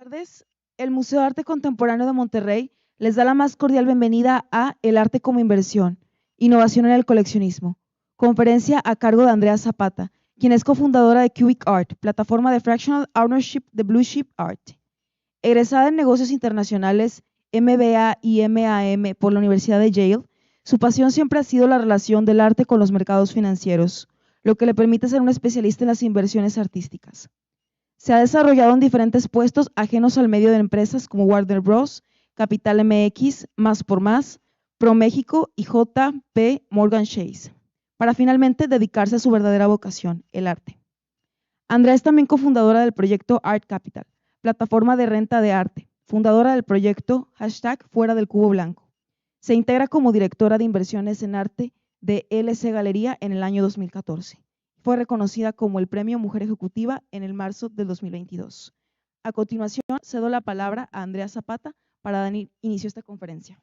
Tardes. El Museo de Arte Contemporáneo de Monterrey les da la más cordial bienvenida a El arte como inversión, innovación en el coleccionismo. Conferencia a cargo de Andrea Zapata, quien es cofundadora de Cubic Art, plataforma de Fractional Ownership de Blue Chip Art. Egresada en negocios internacionales, MBA y MAM por la Universidad de Yale, su pasión siempre ha sido la relación del arte con los mercados financieros, lo que le permite ser una especialista en las inversiones artísticas. Se ha desarrollado en diferentes puestos ajenos al medio de empresas como Warner Bros., Capital MX, Más por Más, ProMéxico y JP Morgan Chase, para finalmente dedicarse a su verdadera vocación, el arte. Andrea es también cofundadora del proyecto Art Capital, plataforma de renta de arte, fundadora del proyecto #Fuera del Cubo Blanco. Se integra como directora de inversiones en arte de LC Galería en el año 2014. Fue reconocida como el Premio Mujer Ejecutiva en el marzo del 2022. A continuación, cedo la palabra a Andrea Zapata para dar inicio a esta conferencia.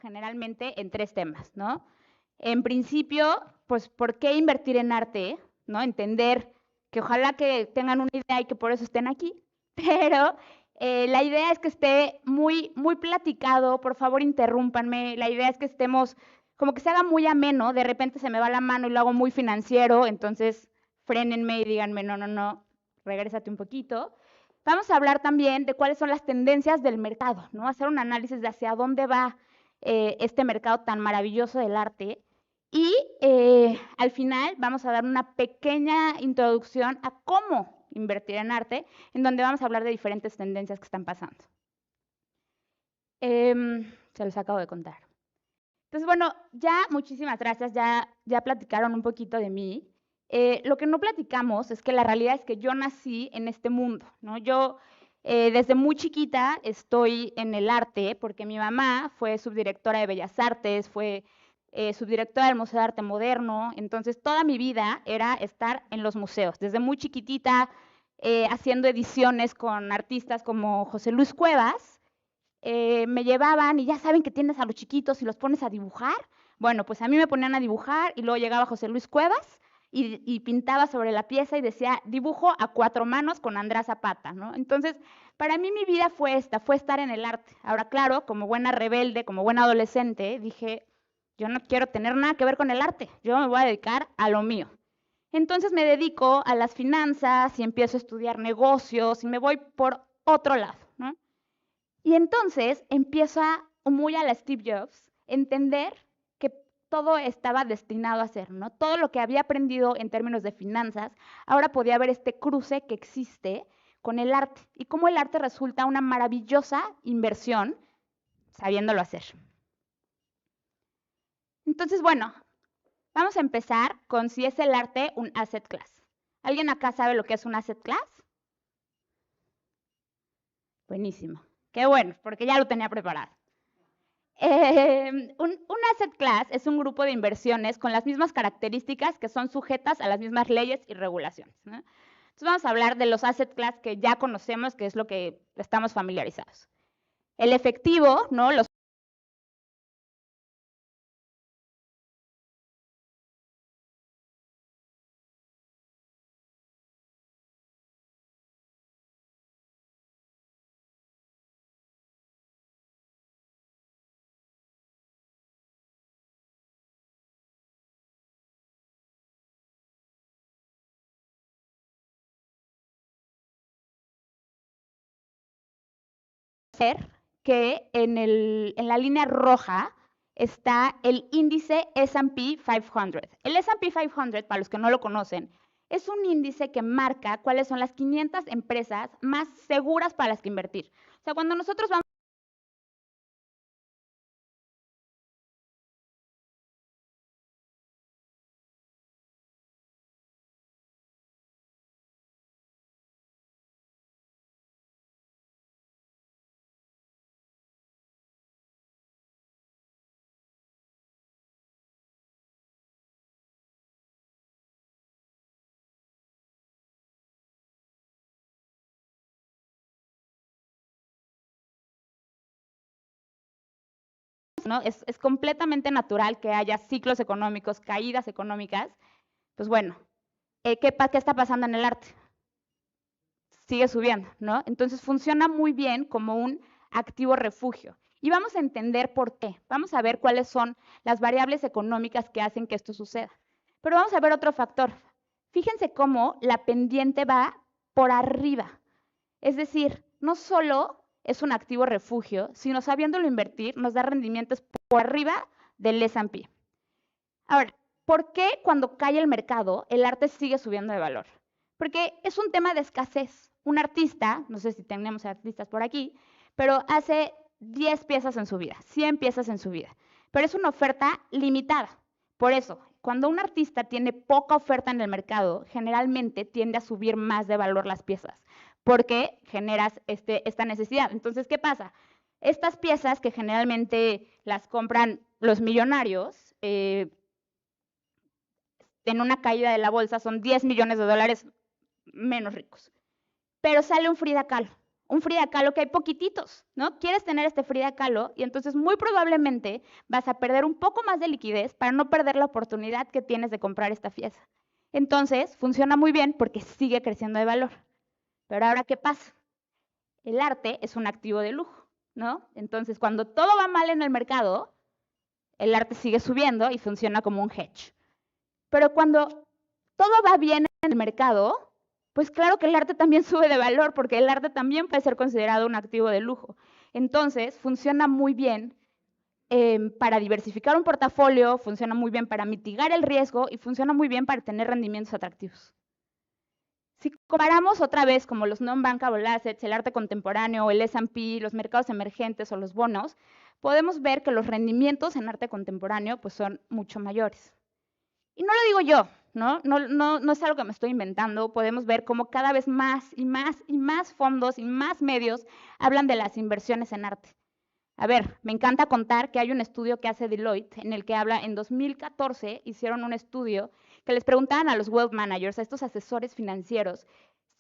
Generalmente en tres temas, ¿no? En principio, pues, ¿por qué invertir en arte? ¿No? Entender que ojalá que tengan una idea y que por eso estén aquí, pero la idea es que esté muy, muy platicado, por favor interrúmpanme, la idea es que estemos, como que se haga muy ameno, de repente se me va la mano y lo hago muy financiero, entonces frénenme y díganme, no, no, no, regrésate un poquito. Vamos a hablar también de cuáles son las tendencias del mercado, ¿no? Hacer un análisis de hacia dónde va este mercado tan maravilloso del arte. Y al final vamos a dar una pequeña introducción a cómo invertir en arte, en donde vamos a hablar de diferentes tendencias que están pasando. Se los acabo de contar. Entonces, bueno, ya muchísimas gracias, ya platicaron un poquito de mí. Lo que no platicamos es que la realidad es que yo nací en este mundo, ¿no? Yo desde muy chiquita estoy en el arte porque mi mamá fue subdirectora de Bellas Artes, fue subdirectora del Museo de Arte Moderno, entonces toda mi vida era estar en los museos. Desde muy chiquitita haciendo ediciones con artistas como José Luis Cuevas, me llevaban y ya saben que tienes a los chiquitos y los pones a dibujar. Bueno, pues a mí me ponían a dibujar y luego llegaba José Luis Cuevas y pintaba sobre la pieza y decía, dibujo a 4 manos con Andrea Zapata, ¿no? Entonces, para mí mi vida fue esta, fue estar en el arte. Ahora, claro, como buena rebelde, como buena adolescente, dije, yo no quiero tener nada que ver con el arte, yo me voy a dedicar a lo mío. Entonces me dedico a las finanzas y empiezo a estudiar negocios y me voy por otro lado, ¿no? Y entonces empieza, muy a la Steve Jobs, entender que todo estaba destinado a ser, ¿no? Todo lo que había aprendido en términos de finanzas, ahora podía ver este cruce que existe con el arte y cómo el arte resulta una maravillosa inversión sabiéndolo hacer. Entonces, bueno, vamos a empezar con si es el arte un asset class. ¿Alguien acá sabe lo que es un asset class? Buenísimo. Qué bueno, porque ya lo tenía preparado. Un asset class es un grupo de inversiones con las mismas características que son sujetas a las mismas leyes y regulaciones, ¿no? Entonces vamos a hablar de los asset class que ya conocemos, que es lo que estamos familiarizados. El efectivo, ¿no? Los que en la línea roja está el índice S&P 500. El S&P 500, para los que no lo conocen, es un índice que marca cuáles son las 500 empresas más seguras para las que invertir. O sea, cuando nosotros vamos ¿no? Es completamente natural que haya ciclos económicos, caídas económicas. Pues bueno, ¿qué está pasando en el arte? Sigue subiendo, ¿no? Entonces funciona muy bien como un activo refugio. Y vamos a entender por qué. Vamos a ver cuáles son las variables económicas que hacen que esto suceda. Pero vamos a ver otro factor. Fíjense cómo la pendiente va por arriba. Es decir, no solo es un activo refugio, sino sabiéndolo invertir, nos da rendimientos por arriba del S&P. Ahora, ¿por qué cuando cae el mercado el arte sigue subiendo de valor? Porque es un tema de escasez. Un artista, no sé si tenemos artistas por aquí, pero hace 10 piezas en su vida, 100 piezas en su vida, pero es una oferta limitada. Por eso, cuando un artista tiene poca oferta en el mercado, generalmente tiende a subir más de valor las piezas, porque generas esta necesidad. Entonces, ¿qué pasa? Estas piezas que generalmente las compran los millonarios, en una caída de la bolsa son 10 millones de dólares menos ricos. Pero sale un Frida Kahlo que hay poquititos, ¿no? Quieres tener este Frida Kahlo y entonces muy probablemente vas a perder un poco más de liquidez para no perder la oportunidad que tienes de comprar esta pieza. Entonces, funciona muy bien porque sigue creciendo de valor. Pero ahora, ¿qué pasa? El arte es un activo de lujo, ¿no? Entonces, cuando todo va mal en el mercado, el arte sigue subiendo y funciona como un hedge. Pero cuando todo va bien en el mercado, pues claro que el arte también sube de valor, porque el arte también puede ser considerado un activo de lujo. Entonces, funciona muy bien para diversificar un portafolio, funciona muy bien para mitigar el riesgo y funciona muy bien para tener rendimientos atractivos. Si comparamos otra vez como los non-bankable assets, el arte contemporáneo, el S&P, los mercados emergentes o los bonos, podemos ver que los rendimientos en arte contemporáneo pues, son mucho mayores. Y no lo digo yo, ¿no? No es algo que me estoy inventando. Podemos ver cómo cada vez más y más y más fondos y más medios hablan de las inversiones en arte. A ver, me encanta contar que hay un estudio que hace Deloitte en el que habla, en 2014 hicieron un estudio que les preguntaban a los wealth managers, a estos asesores financieros,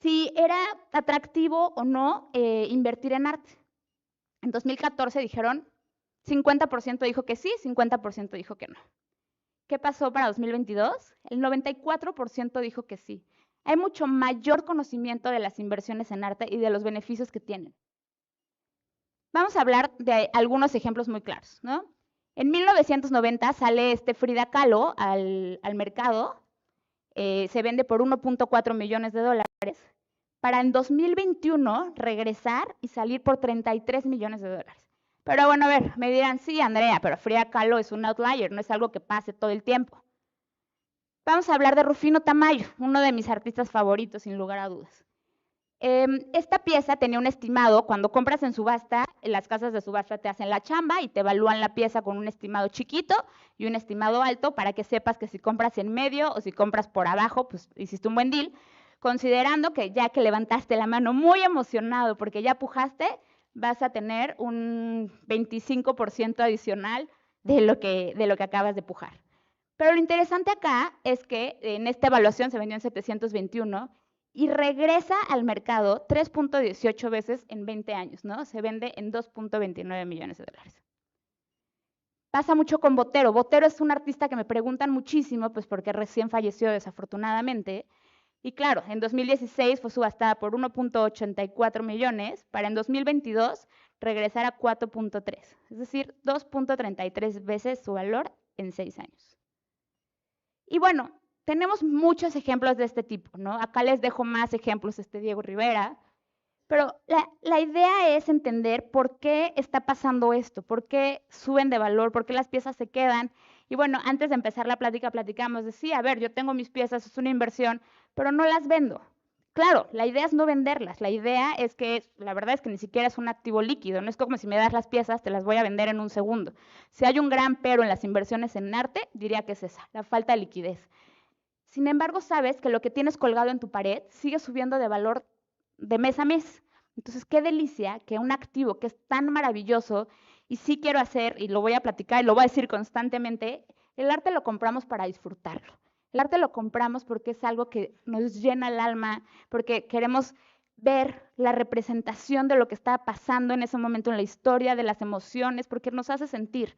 si era atractivo o no invertir en arte. En 2014 dijeron, 50% dijo que sí, 50% dijo que no. ¿Qué pasó para 2022? El 94% dijo que sí. Hay mucho mayor conocimiento de las inversiones en arte y de los beneficios que tienen. Vamos a hablar de algunos ejemplos muy claros, ¿no? En 1990 sale este Frida Kahlo al mercado, se vende por 1.4 millones de dólares, para en 2021 regresar y salir por 33 millones de dólares. Pero bueno, a ver, me dirán, sí, Andrea, pero Frida Kahlo es un outlier, no es algo que pase todo el tiempo. Vamos a hablar de Rufino Tamayo, uno de mis artistas favoritos, sin lugar a dudas. Esta pieza tenía un estimado, cuando compras en subasta, las casas de subasta te hacen la chamba y te evalúan la pieza con un estimado chiquito y un estimado alto para que sepas que si compras en medio o si compras por abajo, pues hiciste un buen deal, considerando que ya que levantaste la mano muy emocionado porque ya pujaste, vas a tener un 25% adicional de lo que acabas de pujar. Pero lo interesante acá es que en esta evaluación se vendió en 721 y regresa al mercado 3.18 veces en 20 años, ¿no? Se vende en 2.29 millones de dólares. Pasa mucho con Botero. Botero es un artista que me preguntan muchísimo, pues porque recién falleció desafortunadamente. Y claro, en 2016 fue subastada por 1.84 millones, para en 2022 regresar a 4.3, es decir, 2.33 veces su valor en 6 años. Y bueno, tenemos muchos ejemplos de este tipo, ¿no? Acá les dejo más ejemplos, Diego Rivera, pero la idea es entender por qué está pasando esto, por qué suben de valor, por qué las piezas se quedan. Y bueno, antes de empezar la plática platicamos de, sí, a ver, yo tengo mis piezas, es una inversión, pero no las vendo. Claro, la idea es no venderlas, la idea es que, la verdad es que ni siquiera es un activo líquido, no es como si me das las piezas, te las voy a vender en un segundo. Si hay un gran pero en las inversiones en arte, diría que es esa, la falta de liquidez. Sin embargo, sabes que lo que tienes colgado en tu pared sigue subiendo de valor de mes a mes. Entonces, qué delicia que un activo que es tan maravilloso, y sí quiero hacer, y lo voy a platicar y lo voy a decir constantemente, el arte lo compramos para disfrutarlo. El arte lo compramos porque es algo que nos llena el alma, porque queremos ver la representación de lo que está pasando en ese momento en la historia, de las emociones, porque nos hace sentir.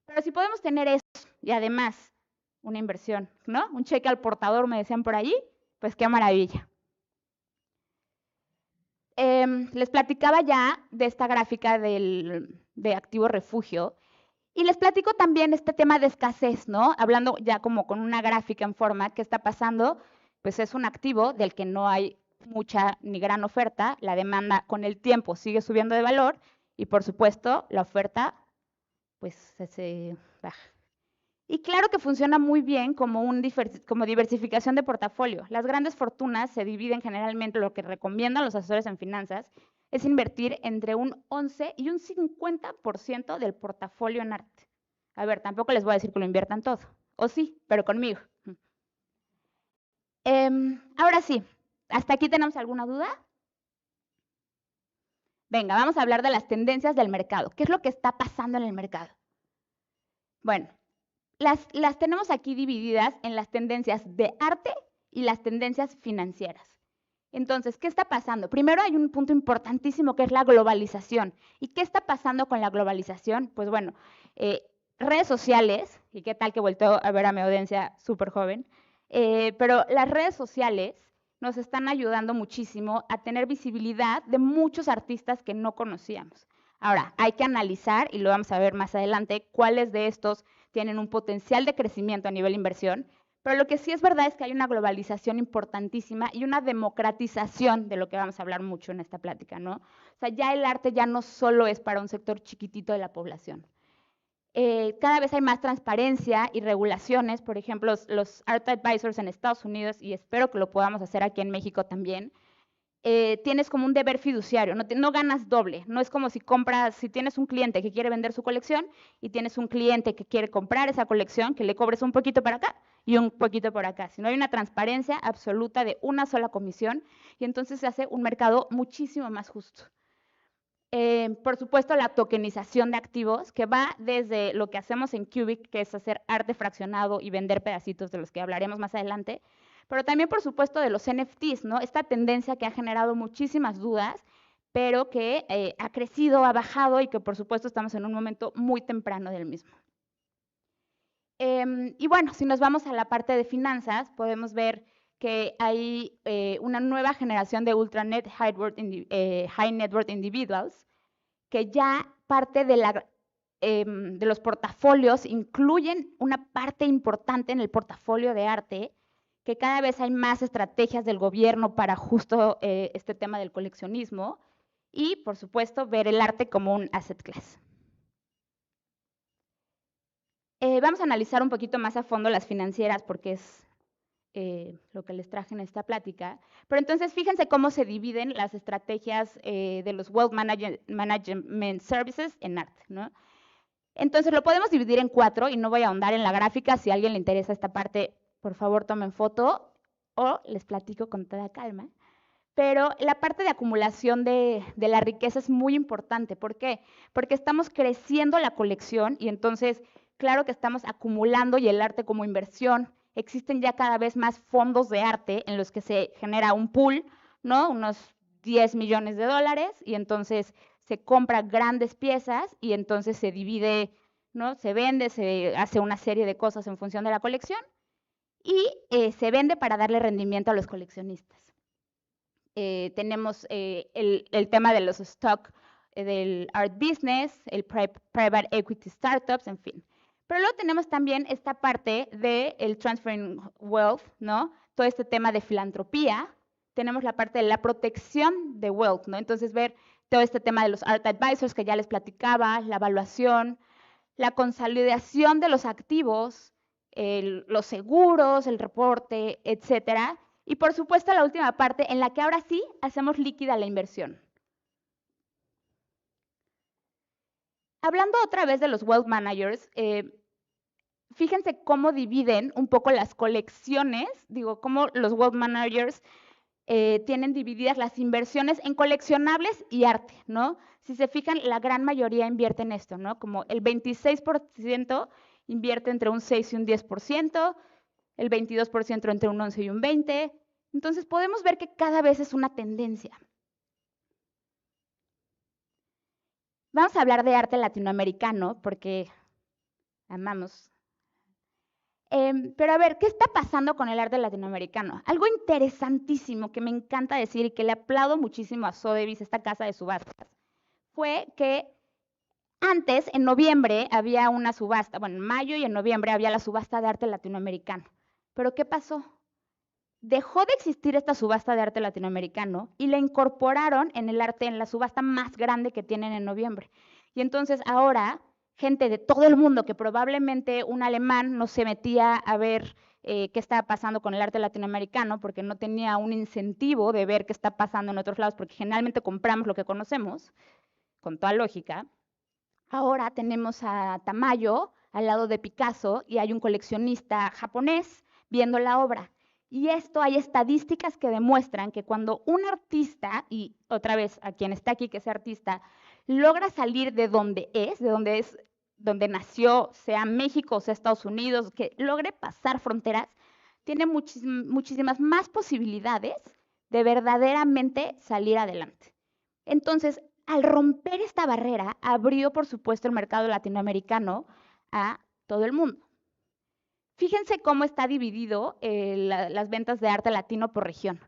Pero si podemos tener eso y además una inversión, ¿no? Un cheque al portador, me decían por allí, pues qué maravilla. Les platicaba ya de esta gráfica de activo refugio y les platico también este tema de escasez, ¿no? Hablando ya como con una gráfica en forma, ¿qué está pasando? Pues es un activo del que no hay mucha ni gran oferta, la demanda con el tiempo sigue subiendo de valor y por supuesto la oferta pues se baja. Y claro que funciona muy bien como diversificación de portafolio. Las grandes fortunas se dividen generalmente, lo que recomiendan los asesores en finanzas, es invertir entre un 11 y un 50% del portafolio en arte. A ver, tampoco les voy a decir que lo inviertan todo, o sí, pero conmigo. Ahora sí, ¿hasta aquí tenemos alguna duda? Venga, vamos a hablar de las tendencias del mercado. ¿Qué es lo que está pasando en el mercado? Bueno, las tenemos aquí divididas en las tendencias de arte y las tendencias financieras. Entonces, ¿qué está pasando? Primero hay un punto importantísimo que es la globalización. ¿Y qué está pasando con la globalización? Pues bueno, redes sociales, y qué tal que volteo a ver a mi audiencia súper joven, pero las redes sociales nos están ayudando muchísimo a tener visibilidad de muchos artistas que no conocíamos. Ahora, hay que analizar, y lo vamos a ver más adelante, cuáles de estos tienen un potencial de crecimiento a nivel inversión, pero lo que sí es verdad es que hay una globalización importantísima y una democratización de lo que vamos a hablar mucho en esta plática, ¿no? O sea, ya el arte ya no solo es para un sector chiquitito de la población. Cada vez hay más transparencia y regulaciones, por ejemplo, los Art Advisors en Estados Unidos, y espero que lo podamos hacer aquí en México también, tienes como un deber fiduciario, no ganas doble, no es como si tienes un cliente que quiere vender su colección y tienes un cliente que quiere comprar esa colección, que le cobres un poquito para acá y un poquito por acá, sino hay una transparencia absoluta de una sola comisión y entonces se hace un mercado muchísimo más justo. Por supuesto, la tokenización de activos, que va desde lo que hacemos en Cubic, que es hacer arte fraccionado y vender pedacitos de los que hablaremos más adelante, pero también, por supuesto, de los NFTs, ¿no? Esta tendencia que ha generado muchísimas dudas, pero que ha crecido, ha bajado y que, por supuesto, estamos en un momento muy temprano del mismo. Y bueno, si nos vamos a la parte de finanzas, podemos ver que hay una nueva generación de Ultra Net High Net Worth Individuals, que ya parte de los portafolios incluyen una parte importante en el portafolio de arte, que cada vez hay más estrategias del gobierno para justo este tema del coleccionismo y, por supuesto, ver el arte como un asset class. Vamos a analizar un poquito más a fondo las financieras porque es lo que les traje en esta plática. Pero entonces fíjense cómo se dividen las estrategias de los Wealth Management Services en arte, ¿no? Entonces lo podemos dividir en 4 y no voy a ahondar en la gráfica. Si a alguien le interesa esta parte, por favor tomen foto o les platico con toda calma. Pero la parte de acumulación de la riqueza es muy importante. ¿Por qué? Porque estamos creciendo la colección y entonces, claro que estamos acumulando y el arte como inversión. Existen ya cada vez más fondos de arte en los que se genera un pool, ¿no? Unos 10 millones de dólares y entonces se compra grandes piezas y entonces se divide, ¿no? Se vende, se hace una serie de cosas en función de la colección y se vende para darle rendimiento a los coleccionistas. Tenemos el tema de los stock del art business, el private equity startups, en fin. Pero luego tenemos también esta parte del transferring wealth, ¿no? Todo este tema de filantropía. Tenemos la parte de la protección de wealth, ¿no? Entonces ver todo este tema de los art advisors que ya les platicaba, la evaluación, la consolidación de los activos, los seguros, el reporte, etcétera. Y por supuesto la última parte en la que ahora sí hacemos líquida la inversión. Hablando otra vez de los wealth managers, fíjense cómo dividen un poco las colecciones, cómo los wealth managers tienen divididas las inversiones en coleccionables y arte, ¿no? Si se fijan, la gran mayoría invierte en esto, ¿no? Como el 26% invierte entre un 6 y un 10%, el 22% entre un 11 y un 20%. Entonces podemos ver que cada vez es una tendencia. Vamos a hablar de arte latinoamericano porque amamos. Pero a ver, ¿qué está pasando con el arte latinoamericano? Algo interesantísimo que me encanta decir y que le aplaudo muchísimo a Sotheby's, esta casa de subastas, fue que antes, en noviembre, había una subasta, bueno, en mayo y en noviembre había la subasta de arte latinoamericano. ¿Pero qué pasó? Dejó de existir esta subasta de arte latinoamericano y la incorporaron en el arte, en la subasta más grande que tienen en noviembre. Y entonces ahora, gente de todo el mundo, que probablemente un alemán no se metía a ver qué estaba pasando con el arte latinoamericano porque no tenía un incentivo de ver qué está pasando en otros lados, porque generalmente compramos lo que conocemos, con toda lógica. Ahora tenemos a Tamayo al lado de Picasso y hay un coleccionista japonés viendo la obra. Y esto hay estadísticas que demuestran que cuando un artista, y otra vez a quien está aquí que es artista, logra salir de donde es, donde nació, sea México o sea Estados Unidos, que logre pasar fronteras, tiene muchísimas más posibilidades de verdaderamente salir adelante. Entonces, al romper esta barrera, abrió, por supuesto, el mercado latinoamericano a todo el mundo. Fíjense cómo está dividido las ventas de arte latino por región.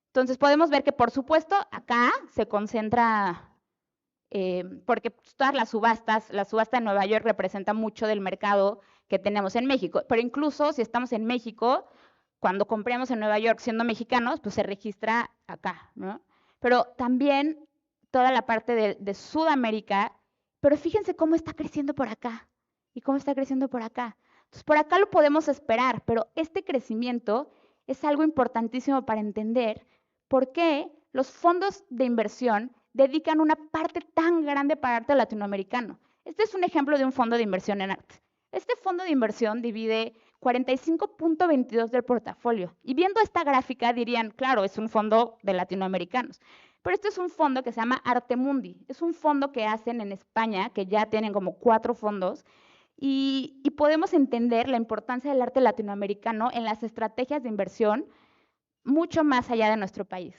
Entonces, podemos ver que, por supuesto, acá se concentra, porque todas las subastas, la subasta de Nueva York representa mucho del mercado que tenemos en México. Pero incluso si estamos en México, cuando compremos en Nueva York siendo mexicanos, pues se registra acá, ¿no? Pero también toda la parte de Sudamérica, pero fíjense cómo está creciendo por acá y cómo está creciendo por acá. Entonces, por acá lo podemos esperar, pero este crecimiento es algo importantísimo para entender por qué los fondos de inversión dedican una parte tan grande para arte latinoamericano. Este es un ejemplo de un fondo de inversión en arte. Este fondo de inversión divide 45.22 del portafolio. Y viendo esta gráfica dirían, claro, es un fondo de latinoamericanos. Pero este es un fondo que se llama Artemundi. Es un fondo que hacen en España, que ya tienen como 4 fondos, y podemos entender la importancia del arte latinoamericano en las estrategias de inversión mucho más allá de nuestro país.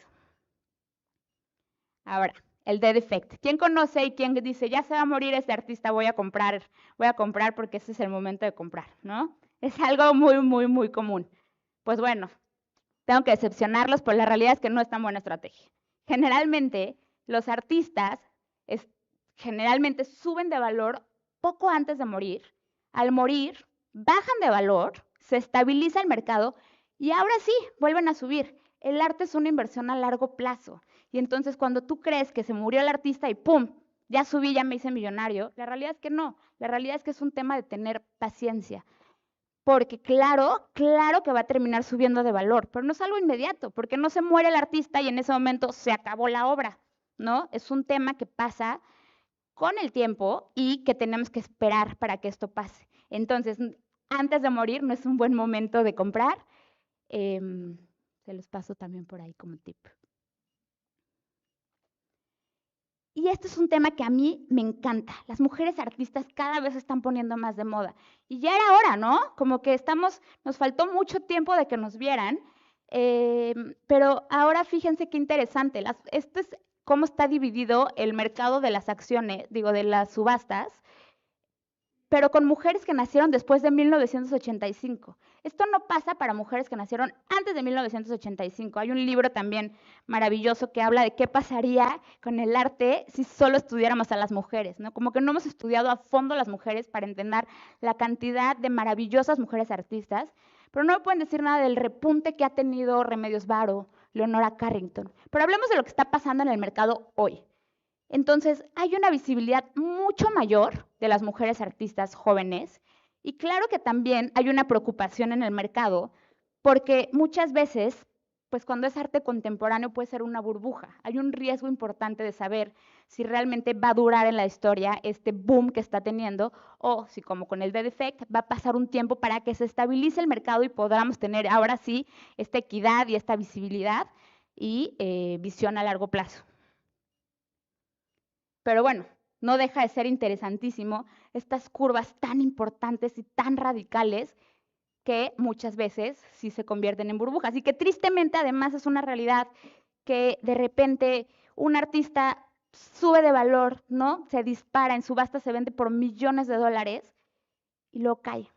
Ahora, el dead effect. ¿Quién conoce y quién dice, ya se va a morir este artista, voy a comprar porque ese es el momento de comprar, ¿no? Es algo muy, muy, muy común. Pues bueno, tengo que decepcionarlos, pero la realidad es que no es tan buena estrategia. Generalmente, los artistas generalmente suben de valor poco antes de morir. Al morir, bajan de valor, se estabiliza el mercado y ahora sí, vuelven a subir. El arte es una inversión a largo plazo. Y entonces cuando tú crees que se murió el artista y ¡pum!, ya subí, ya me hice millonario, la realidad es que no. La realidad es que es un tema de tener paciencia. Porque claro que va a terminar subiendo de valor, pero no es algo inmediato, porque no se muere el artista y en ese momento se acabó la obra, ¿no? Es un tema que pasa con el tiempo y que tenemos que esperar para que esto pase. Entonces, antes de morir no es un buen momento de comprar. Se los paso también por ahí como tip. Y este es un tema que a mí me encanta. Las mujeres artistas cada vez se están poniendo más de moda. Y ya era hora, ¿no? Como que nos faltó mucho tiempo de que nos vieran. Pero ahora fíjense qué interesante. Este es cómo está dividido el mercado de las acciones, de las subastas, pero con mujeres que nacieron después de 1985. Esto no pasa para mujeres que nacieron antes de 1985. Hay un libro también maravilloso que habla de qué pasaría con el arte si solo estudiáramos a las mujeres, ¿no? Como que no hemos estudiado a fondo a las mujeres para entender la cantidad de maravillosas mujeres artistas, pero no me pueden decir nada del repunte que ha tenido Remedios Varo, Leonora Carrington. Pero hablemos de lo que está pasando en el mercado hoy. Entonces, hay una visibilidad mucho mayor de las mujeres artistas jóvenes y claro que también hay una preocupación en el mercado porque muchas veces, pues cuando es arte contemporáneo puede ser una burbuja. Hay un riesgo importante de saber si realmente va a durar en la historia este boom que está teniendo o si como con el dead effect va a pasar un tiempo para que se estabilice el mercado y podamos tener ahora sí esta equidad y esta visibilidad y visión a largo plazo. Pero bueno, no deja de ser interesantísimo estas curvas tan importantes y tan radicales que muchas veces sí se convierten en burbujas. Y que tristemente además es una realidad que de repente un artista sube de valor, ¿no? Se dispara, en subasta se vende por millones de dólares y luego cae.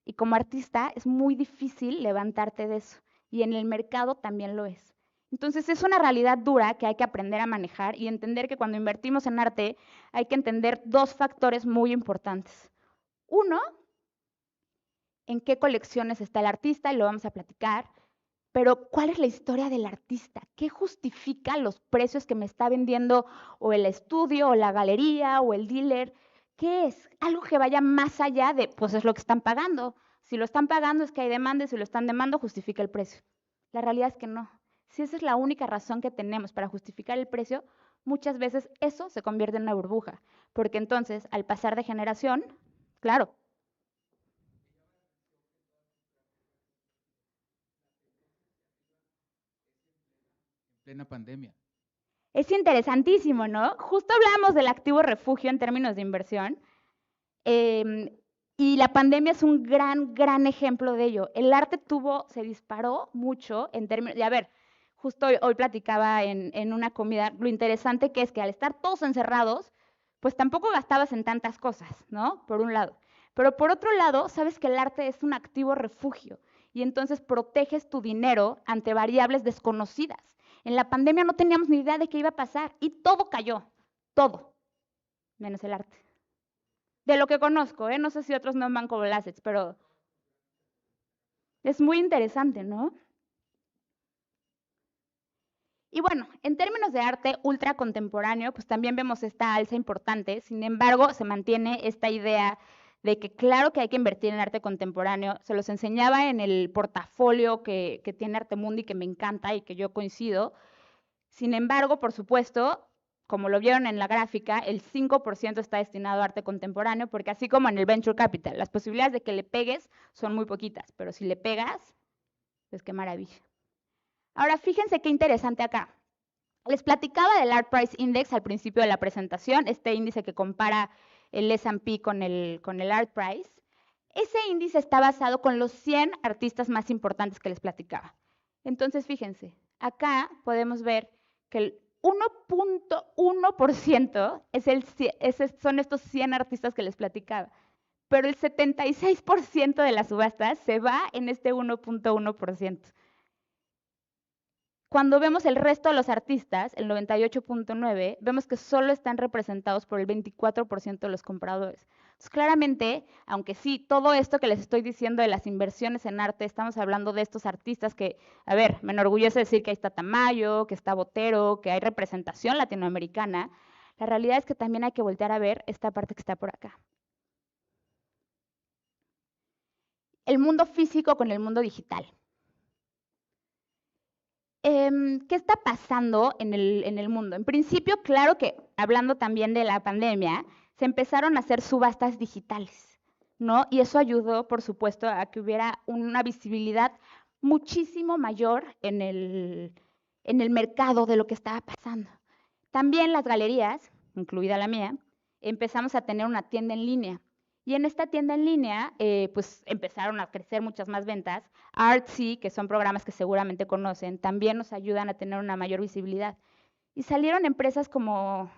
Y como artista es muy difícil levantarte de eso. Y en el mercado también lo es. Entonces es una realidad dura que hay que aprender a manejar y entender que cuando invertimos en arte hay que entender dos factores muy importantes. Uno, en qué colecciones está el artista, y lo vamos a platicar, pero ¿cuál es la historia del artista? ¿Qué justifica los precios que me está vendiendo o el estudio o la galería o el dealer? ¿Qué es? Algo que vaya más allá de, pues es lo que están pagando. Si lo están pagando es que hay demanda y si lo están demandando justifica el precio. La realidad es que no. Si esa es la única razón que tenemos para justificar el precio, muchas veces eso se convierte en una burbuja, porque entonces al pasar de generación, claro, Plena pandemia. es interesantísimo, ¿no? Justo hablamos del activo refugio en términos de inversión. Y la pandemia es un gran ejemplo de ello. El arte se disparó mucho en términos, y a ver, justo hoy platicaba en una comida, lo interesante que es que al estar todos encerrados, pues tampoco gastabas en tantas cosas, ¿no? Por un lado. Pero por otro lado, sabes que el arte es un activo refugio y entonces proteges tu dinero ante variables desconocidas. En la pandemia no teníamos ni idea de qué iba a pasar y todo cayó, todo, menos el arte. De lo que conozco, no sé si otros no van como assets, pero es muy interesante, ¿no? Y bueno, en términos de arte ultra contemporáneo, pues también vemos esta alza importante. Sin embargo, se mantiene esta idea de que claro que hay que invertir en arte contemporáneo. Se los enseñaba en el portafolio que tiene Artemundi, que me encanta y que yo coincido. Sin embargo, por supuesto, como lo vieron en la gráfica, el 5% está destinado a arte contemporáneo, porque así como en el venture capital, las posibilidades de que le pegues son muy poquitas, pero si le pegas, pues qué maravilla. Ahora, fíjense qué interesante acá. Les platicaba del Art Price Index al principio de la presentación, este índice que compara el S&P con el Art Price. Ese índice está basado con los 100 artistas más importantes que les platicaba. Entonces, fíjense, acá podemos ver que el 1.1% son estos 100 artistas que les platicaba, pero el 76% de las subastas se va en este 1.1%. Cuando vemos el resto de los artistas, el 98.9%, vemos que solo están representados por el 24% de los compradores. Entonces, claramente, aunque sí, todo esto que les estoy diciendo de las inversiones en arte, estamos hablando de estos artistas que, a ver, me enorgullece decir que ahí está Tamayo, que está Botero, que hay representación latinoamericana. La realidad es que también hay que voltear a ver esta parte que está por acá. El mundo físico con el mundo digital. ¿Qué está pasando en el mundo? En principio, claro que hablando también de la pandemia, se empezaron a hacer subastas digitales, ¿no? Y eso ayudó, por supuesto, a que hubiera una visibilidad muchísimo mayor en el mercado de lo que estaba pasando. También las galerías, incluida la mía, empezamos a tener una tienda en línea. Y en esta tienda en línea, pues empezaron a crecer muchas más ventas. Artsy, que son programas que seguramente conocen, también nos ayudan a tener una mayor visibilidad. Y salieron empresas como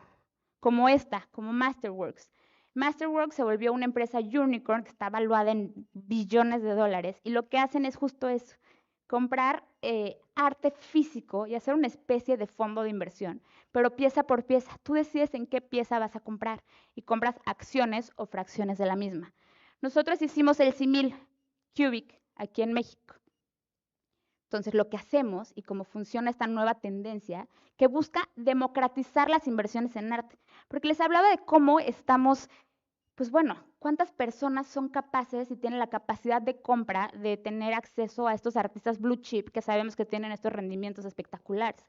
esta, como Masterworks. Masterworks se volvió una empresa unicorn que está valuada en billones de dólares y lo que hacen es justo eso, comprar arte físico y hacer una especie de fondo de inversión, pero pieza por pieza. Tú decides en qué pieza vas a comprar y compras acciones o fracciones de la misma. Nosotros hicimos el símil Cubic aquí en México. Entonces, lo que hacemos y cómo funciona esta nueva tendencia que busca democratizar las inversiones en arte, porque les hablaba de cómo estamos, pues bueno, cuántas personas son capaces y tienen la capacidad de compra de tener acceso a estos artistas blue chip que sabemos que tienen estos rendimientos espectaculares.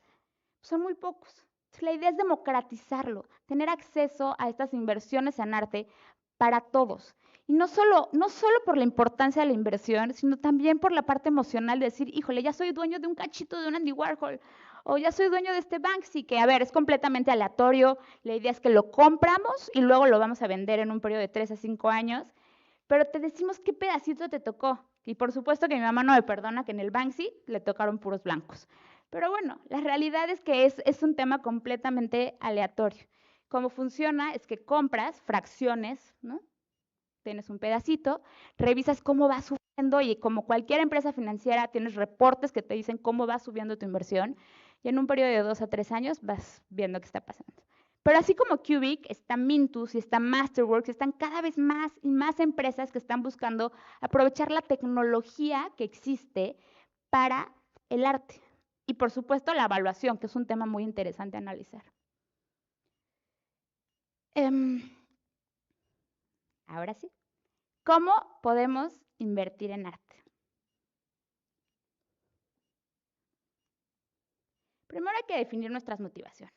Son muy pocos. Entonces, la idea es democratizarlo, tener acceso a estas inversiones en arte para todos. Y no solo por la importancia de la inversión, sino también por la parte emocional de decir, híjole, ya soy dueño de un cachito de un Andy Warhol, o ya soy dueño de este Banksy, que a ver, es completamente aleatorio. La idea es que lo compramos y luego lo vamos a vender en un periodo de 3 a 5 años, pero te decimos qué pedacito te tocó. Y por supuesto que mi mamá no me perdona que en el Banksy le tocaron puros blancos. Pero bueno, la realidad es que es un tema completamente aleatorio. Cómo funciona es que compras fracciones, ¿no? Tienes un pedacito, revisas cómo va subiendo y como cualquier empresa financiera tienes reportes que te dicen cómo va subiendo tu inversión y en un periodo de 2 a 3 años vas viendo qué está pasando. Pero así como Cubic, está Mintus y está Masterworks, están cada vez más y más empresas que están buscando aprovechar la tecnología que existe para el arte. Y por supuesto la evaluación, que es un tema muy interesante a analizar. Ahora sí, ¿cómo podemos invertir en arte? Primero hay que definir nuestras motivaciones.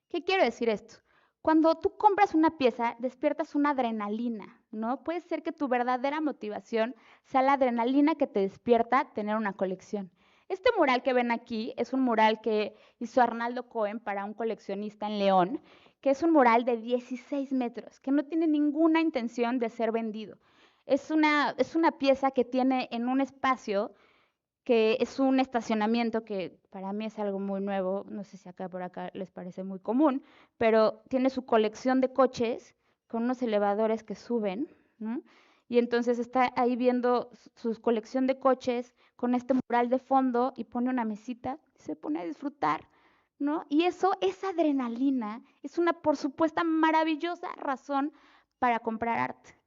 ¿Qué quiero decir esto? Cuando tú compras una pieza, despiertas una adrenalina, ¿no? Puede ser que tu verdadera motivación sea la adrenalina que te despierta tener una colección. Este mural que ven aquí es un mural que hizo Arnaldo Cohen para un coleccionista en León, que es un mural de 16 metros, que no tiene ninguna intención de ser vendido. Es una pieza que tiene en un espacio que es un estacionamiento que para mí es algo muy nuevo, no sé si acá por acá les parece muy común, pero tiene su colección de coches con unos elevadores que suben, ¿no? Y entonces está ahí viendo su colección de coches con este mural de fondo y pone una mesita y se pone a disfrutar, ¿no? Y eso, esa adrenalina, es una, por supuesto, maravillosa razón para comprar arte.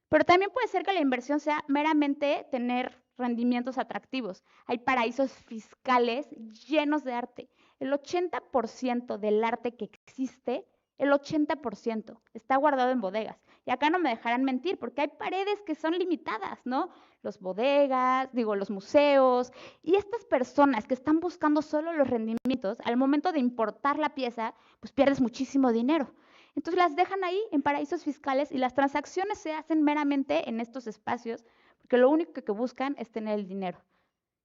Pero también puede ser que la inversión sea meramente tener rendimientos atractivos. Hay paraísos fiscales llenos de arte. El 80% del arte que existe, el 80% está guardado en bodegas. Y acá no me dejarán mentir, porque hay paredes que son limitadas, ¿no? Los bodegas, los museos. Y estas personas que están buscando solo los rendimientos, al momento de importar la pieza, pues pierdes muchísimo dinero. Entonces las dejan ahí en paraísos fiscales y las transacciones se hacen meramente en estos espacios, porque lo único que buscan es tener el dinero.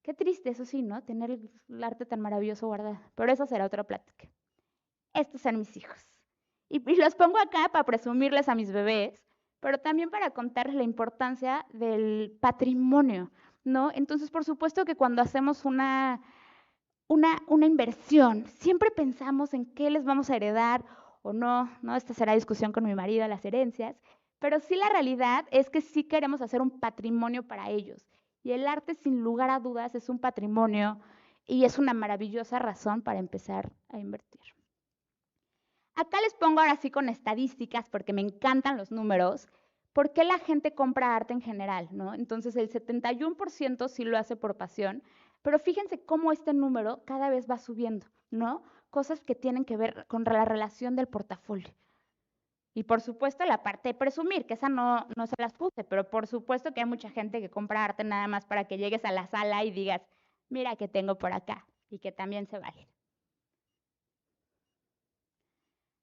Qué triste, eso sí, ¿no? Tener el arte tan maravilloso guardado. Pero eso será otra plática. Estos son mis hijos. Y los pongo acá para presumirles a mis bebés, pero también para contarles la importancia del patrimonio, ¿no? Entonces, por supuesto que cuando hacemos una inversión, siempre pensamos en qué les vamos a heredar o no, ¿no? Esta será discusión con mi marido, las herencias, pero sí la realidad es que sí queremos hacer un patrimonio para ellos. Y el arte, sin lugar a dudas, es un patrimonio y es una maravillosa razón para empezar a invertir. Acá les pongo ahora sí con estadísticas, porque me encantan los números, por qué la gente compra arte en general, ¿no? Entonces, el 71% sí lo hace por pasión, pero fíjense cómo este número cada vez va subiendo, ¿no? Cosas que tienen que ver con la relación del portafolio. Y por supuesto la parte de presumir, que esa no se las puse, pero por supuesto que hay mucha gente que compra arte nada más para que llegues a la sala y digas, mira que tengo por acá, y que también se vale.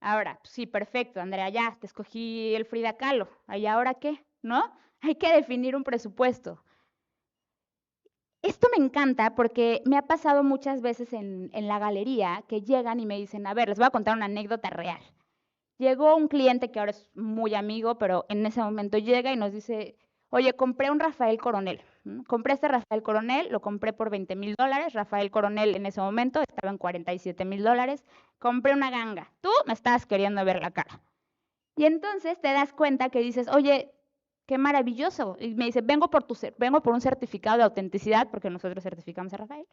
Ahora, sí, perfecto, Andrea, ya te escogí el Frida Kahlo. ¿Y ahora qué? ¿No? Hay que definir un presupuesto. Esto me encanta porque me ha pasado muchas veces en la galería que llegan y me dicen, a ver, les voy a contar una anécdota real. Llegó un cliente que ahora es muy amigo, pero en ese momento llega y nos dice, oye, compré un Rafael Coronel. Compré este Rafael Coronel, lo compré por $20,000. Rafael Coronel en ese momento estaba en $47,000. Compré una ganga. Tú me estabas queriendo ver la cara. Y entonces te das cuenta que dices, oye, qué maravilloso. Y me dice, vengo por un certificado de autenticidad, porque nosotros certificamos a Rafael.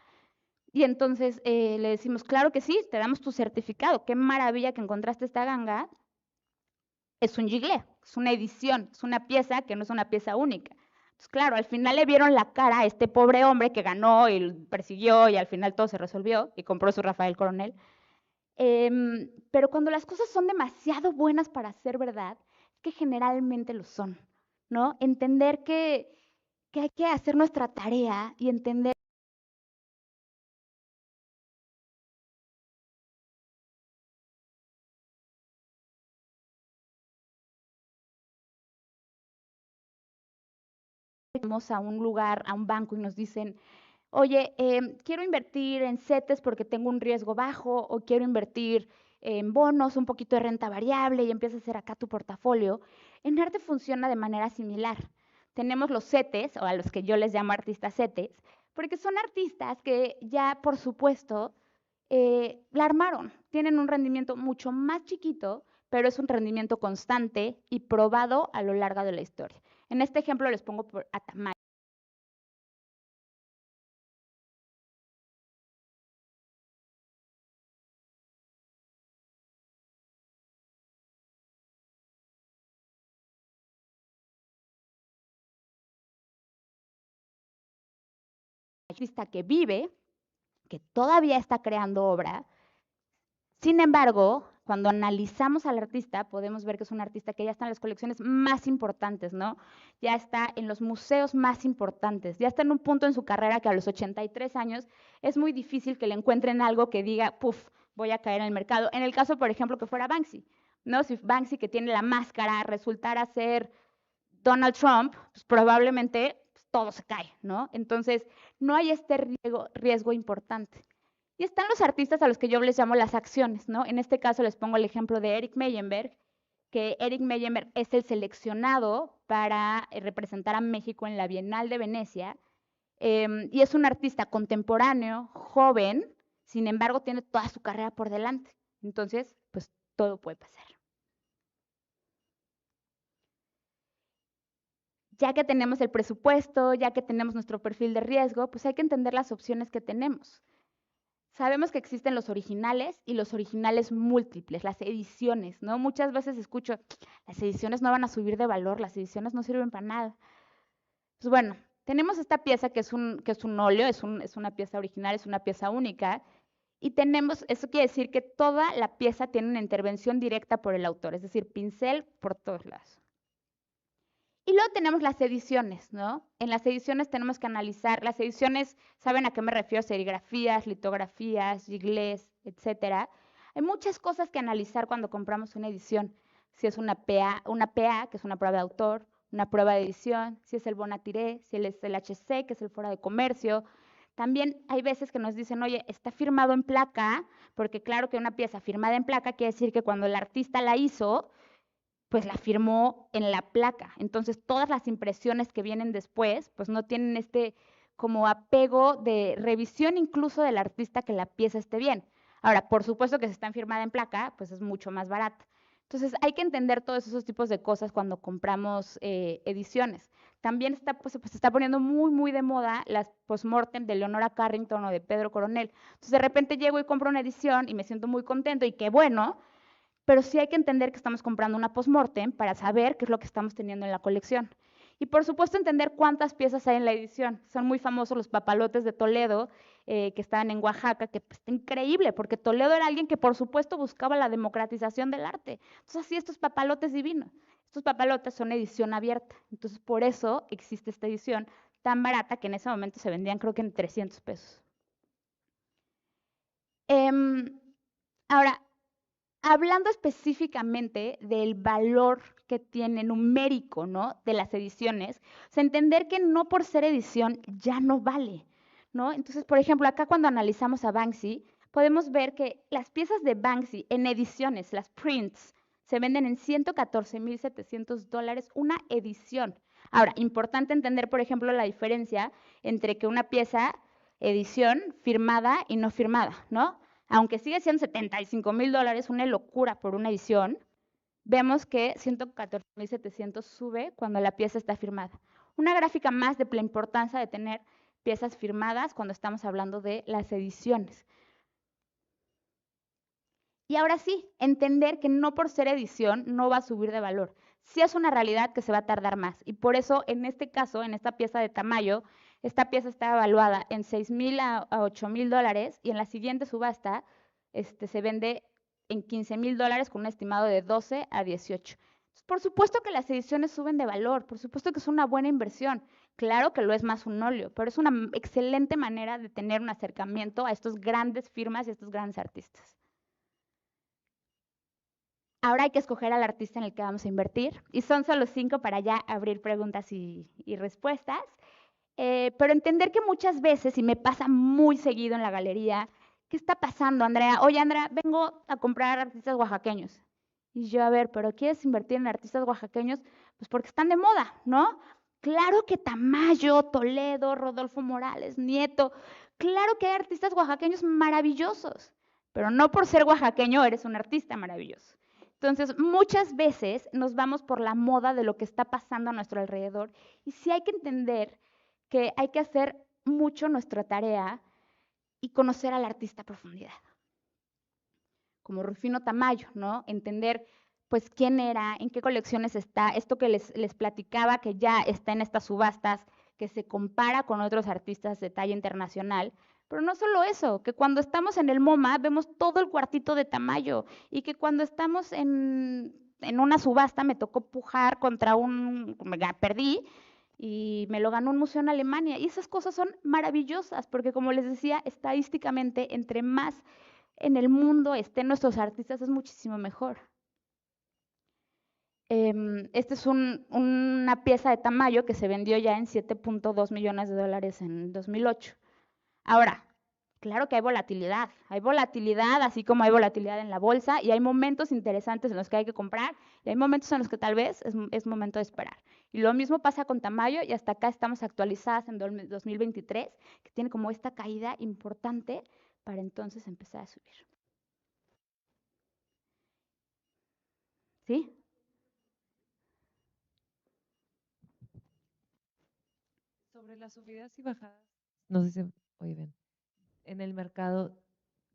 Y entonces le decimos, claro que sí, te damos tu certificado. Qué maravilla que encontraste esta ganga. Es un giglé, es una edición, es una pieza que no es una pieza única. Entonces, claro, al final le vieron la cara a este pobre hombre que ganó y persiguió y al final todo se resolvió y compró su Rafael Coronel. Pero cuando las cosas son demasiado buenas para ser verdad, es que generalmente lo son, ¿no? Entender que hay que hacer nuestra tarea y entender que vamos a un lugar, a un banco y nos dicen, oye, quiero invertir en CETES porque tengo un riesgo bajo o quiero invertir en bonos, un poquito de renta variable y empiezas a hacer acá tu portafolio. En arte funciona de manera similar. Tenemos los CETES, o a los que yo les llamo artistas CETES, porque son artistas que ya, por supuesto, la armaron. Tienen un rendimiento mucho más chiquito, pero es un rendimiento constante y probado a lo largo de la historia. En este ejemplo les pongo a Tamayo. Artista que vive, que todavía está creando obra. Sin embargo, cuando analizamos al artista, podemos ver que es un artista que ya está en las colecciones más importantes, ¿no? Ya está en los museos más importantes, ya está en un punto en su carrera que a los 83 años es muy difícil que le encuentren algo que diga, puf, voy a caer en el mercado. En el caso, por ejemplo, que fuera Banksy, ¿no? Si Banksy, que tiene la máscara, resultara ser Donald Trump, pues probablemente pues, todo se cae, ¿no? Entonces, no hay este riesgo importante. Y están los artistas a los que yo les llamo las acciones, ¿no? En este caso les pongo el ejemplo de Eric Meyenberg, que Eric Meyenberg es el seleccionado para representar a México en la Bienal de Venecia, y es un artista contemporáneo, joven, sin embargo tiene toda su carrera por delante. Entonces, pues todo puede pasar. Ya que tenemos el presupuesto, ya que tenemos nuestro perfil de riesgo, pues hay que entender las opciones que tenemos. Sabemos que existen los originales y los originales múltiples, las ediciones, ¿no? Muchas veces escucho, las ediciones no van a subir de valor, las ediciones no sirven para nada. Pues bueno, tenemos esta pieza que es un óleo, es una pieza original, es una pieza única, y tenemos, eso quiere decir que toda la pieza tiene una intervención directa por el autor, es decir, pincel por todos lados. Y luego tenemos las ediciones, ¿no? En las ediciones tenemos que analizar, las ediciones, ¿saben a qué me refiero? Serigrafías, litografías, giglés, etcétera. Hay muchas cosas que analizar cuando compramos una edición. Si es una PA, que es una prueba de autor, una prueba de edición, si es el Bonatiré, si es el HC, que es el fuera de comercio. También hay veces que nos dicen, oye, está firmado en placa, porque claro que una pieza firmada en placa quiere decir que cuando el artista la hizo, pues la firmó en la placa. Entonces, todas las impresiones que vienen después, pues no tienen este como apego de revisión incluso del artista que la pieza esté bien. Ahora, por supuesto que si está firmada en placa, pues es mucho más barata. Entonces, hay que entender todos esos tipos de cosas cuando compramos ediciones. También pues, se está poniendo muy de moda las postmortem de Leonora Carrington o de Pedro Coronel. Entonces, de repente llego y compro una edición y me siento muy contento y qué bueno, pero sí hay que entender que estamos comprando una postmortem para saber qué es lo que estamos teniendo en la colección. Y por supuesto entender cuántas piezas hay en la edición. Son muy famosos los papalotes de Toledo, que estaban en Oaxaca, que pues, está increíble, porque Toledo era alguien que por supuesto buscaba la democratización del arte. Entonces así estos papalotes divinos. Estos papalotes son edición abierta. Entonces por eso existe esta edición tan barata que en ese momento se vendían creo que en 300 pesos. Ahora, hablando específicamente del valor que tiene numérico, ¿no? De las ediciones, o sea, entender que no por ser edición ya no vale, ¿no? Entonces, por ejemplo, acá cuando analizamos a Banksy, podemos ver que las piezas de Banksy en ediciones, las prints, se venden en $114,700 una edición. Ahora, importante entender, por ejemplo, la diferencia entre que una pieza, edición, firmada y no firmada, ¿no? Aunque sigue siendo $75,000, una locura por una edición, vemos que 114,700 sube cuando la pieza está firmada. Una gráfica más de la importancia de tener piezas firmadas cuando estamos hablando de las ediciones. Y ahora sí, entender que no por ser edición no va a subir de valor. Sí es una realidad que se va a tardar más. Y por eso, en este caso, en esta pieza de Tamayo, esta pieza está evaluada en $6,000 a $8,000 y en la siguiente subasta se vende en $15,000 con un estimado de 12 a 18. Entonces, por supuesto que las ediciones suben de valor, por supuesto que es una buena inversión. Claro que lo es más un óleo, pero es una excelente manera de tener un acercamiento a estas grandes firmas y a estos grandes artistas. Ahora hay que escoger al artista en el que vamos a invertir y son solo 5 para ya abrir preguntas y respuestas. Pero entender que muchas veces, y me pasa muy seguido en la galería, ¿qué está pasando, Andrea? Oye, Andrea, vengo a comprar artistas oaxaqueños. Y yo, a ver, ¿pero quieres invertir en artistas oaxaqueños? Pues porque están de moda, ¿no? Claro que Tamayo, Toledo, Rodolfo Morales, Nieto, claro que hay artistas oaxaqueños maravillosos, pero no por ser oaxaqueño eres un artista maravilloso. Entonces, muchas veces nos vamos por la moda de lo que está pasando a nuestro alrededor y sí hay que entender que hay que hacer mucho nuestra tarea y conocer al artista a profundidad. Como Rufino Tamayo, ¿no? Entender pues quién era, en qué colecciones está, esto que les platicaba que ya está en estas subastas, que se compara con otros artistas de talla internacional, pero no solo eso, que cuando estamos en el MoMA vemos todo el cuartito de Tamayo y que cuando estamos en una subasta me tocó pujar contra perdí y me lo ganó un museo en Alemania y esas cosas son maravillosas porque como les decía, estadísticamente entre más en el mundo estén nuestros artistas es muchísimo mejor. Esta es una pieza de Tamayo que se vendió ya en $7.2 millones en 2008. Ahora, claro que hay volatilidad así como hay volatilidad en la bolsa y hay momentos interesantes en los que hay que comprar y hay momentos en los que tal vez es momento de esperar. Y lo mismo pasa con Tamayo y hasta acá estamos actualizadas en 2023, que tiene como esta caída importante para entonces empezar a subir. ¿Sí? Sobre las subidas y bajadas, no sé si, oye, ven, en el mercado,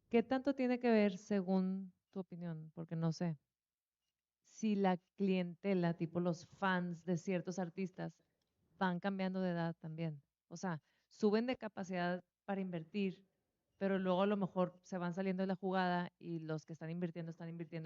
¿qué tanto tiene que ver según tu opinión? Porque no sé, si la clientela, tipo los fans de ciertos artistas, van cambiando de edad también. O sea, suben de capacidad para invertir, pero luego a lo mejor se van saliendo de la jugada y los que están invirtiendo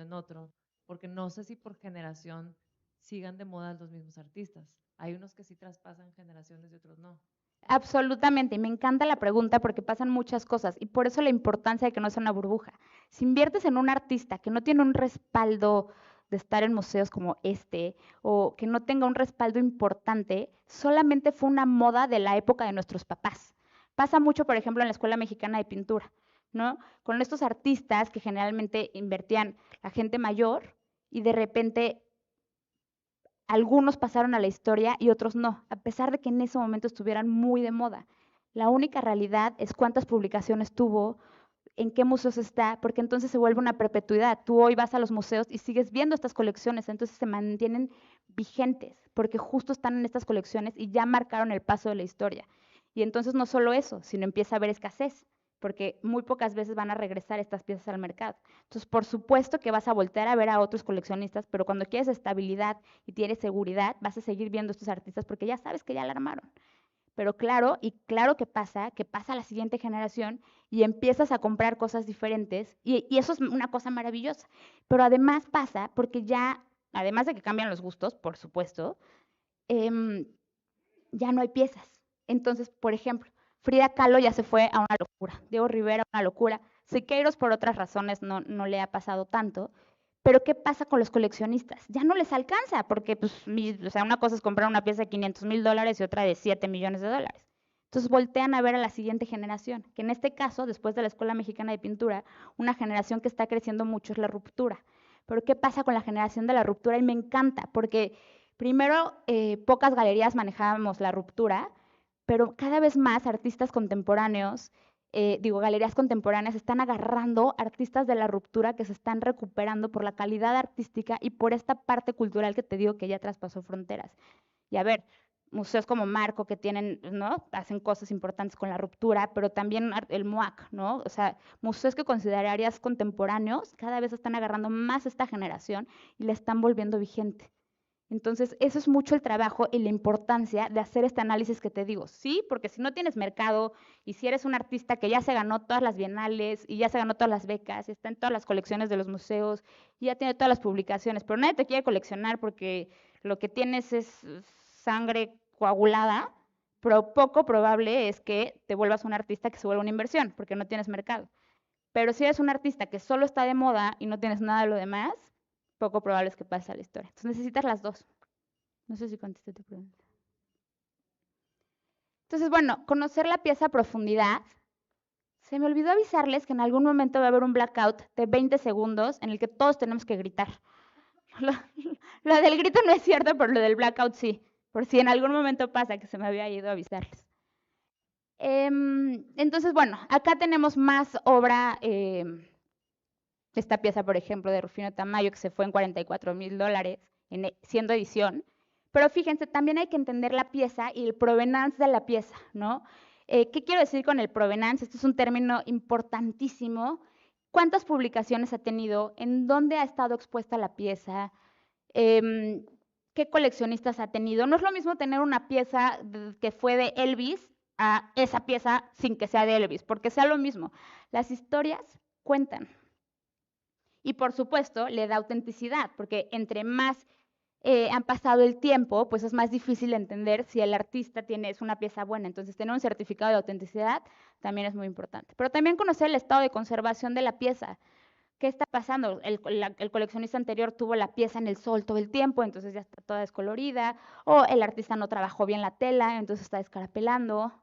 en otro, porque no sé si por generación sigan de moda los mismos artistas. Hay unos que sí traspasan generaciones y otros no. Absolutamente, y me encanta la pregunta porque pasan muchas cosas y por eso la importancia de que no sea una burbuja. Si inviertes en un artista que no tiene un respaldo de estar en museos como este o que no tenga un respaldo importante, solamente fue una moda de la época de nuestros papás. Pasa mucho, por ejemplo, en la Escuela Mexicana de Pintura, ¿no? Con estos artistas que generalmente invertían la gente mayor y de repente algunos pasaron a la historia y otros no, a pesar de que en ese momento estuvieran muy de moda. La única realidad es cuántas publicaciones tuvo, en qué museos está, porque entonces se vuelve una perpetuidad. Tú hoy vas a los museos y sigues viendo estas colecciones, entonces se mantienen vigentes, porque justo están en estas colecciones y ya marcaron el paso de la historia. Y entonces no solo eso, sino empieza a haber escasez, porque muy pocas veces van a regresar estas piezas al mercado. Entonces, por supuesto que vas a voltear a ver a otros coleccionistas, pero cuando quieres estabilidad y tienes seguridad, vas a seguir viendo a estos artistas porque ya sabes que ya la armaron. Pero claro, y claro que pasa a la siguiente generación y empiezas a comprar cosas diferentes y eso es una cosa maravillosa. Pero además pasa porque ya, además de que cambian los gustos, por supuesto, ya no hay piezas. Entonces, por ejemplo, Frida Kahlo ya se fue a una locura, Diego Rivera a una locura, Siqueiros por otras razones no le ha pasado tanto, pero ¿qué pasa con los coleccionistas? Ya no les alcanza, porque pues, o sea, una cosa es comprar una pieza de $500,000 y otra de $7 millones. Entonces voltean a ver a la siguiente generación, que en este caso, después de la Escuela Mexicana de Pintura, una generación que está creciendo mucho es la ruptura. Pero ¿qué pasa con la generación de la ruptura? Y me encanta, porque primero pocas galerías manejábamos la ruptura, pero cada vez más artistas contemporáneos, galerías contemporáneas están agarrando artistas de la ruptura que se están recuperando por la calidad artística y por esta parte cultural que te digo que ya traspasó fronteras. Y a ver, museos como Marco que tienen, ¿no? Hacen cosas importantes con la ruptura, pero también el MUAC, ¿no? O sea, museos que considerarías contemporáneos cada vez están agarrando más esta generación y la están volviendo vigente. Entonces, eso es mucho el trabajo y la importancia de hacer este análisis que te digo. Sí, porque si no tienes mercado y si eres un artista que ya se ganó todas las bienales y ya se ganó todas las becas, está en todas las colecciones de los museos y ya tiene todas las publicaciones, pero nadie te quiere coleccionar porque lo que tienes es sangre coagulada, pero poco probable es que te vuelvas un artista que se vuelva una inversión porque no tienes mercado. Pero si eres un artista que solo está de moda y no tienes nada de lo demás, poco probable es que pase a la historia. Entonces necesitas las dos. No sé si contesté tu pregunta. Entonces, bueno, conocer la pieza a profundidad. Se me olvidó avisarles que en algún momento va a haber un blackout de 20 segundos en el que todos tenemos que gritar. Lo del grito no es cierto, pero lo del blackout sí. por si en algún momento pasa que se me había ido a avisarles. Entonces, bueno, acá tenemos más obra, esta pieza, por ejemplo, de Rufino Tamayo, que se fue en $44,000, siendo edición. Pero fíjense, también hay que entender la pieza y el provenance de la pieza, ¿no? ¿Qué quiero decir con el provenance? Este es un término importantísimo. ¿Cuántas publicaciones ha tenido? ¿En dónde ha estado expuesta la pieza? ¿Qué coleccionistas ha tenido? No es lo mismo tener una pieza que fue de Elvis a esa pieza sin que sea de Elvis, porque sea lo mismo. Las historias cuentan. Y por supuesto, le da autenticidad, porque entre más han pasado el tiempo, pues es más difícil entender si el artista es una pieza buena. Entonces, tener un certificado de autenticidad también es muy importante. Pero también conocer el estado de conservación de la pieza. ¿Qué está pasando? El coleccionista anterior tuvo la pieza en el sol todo el tiempo, entonces ya está toda descolorida, o el artista no trabajó bien la tela, entonces está descarapelando.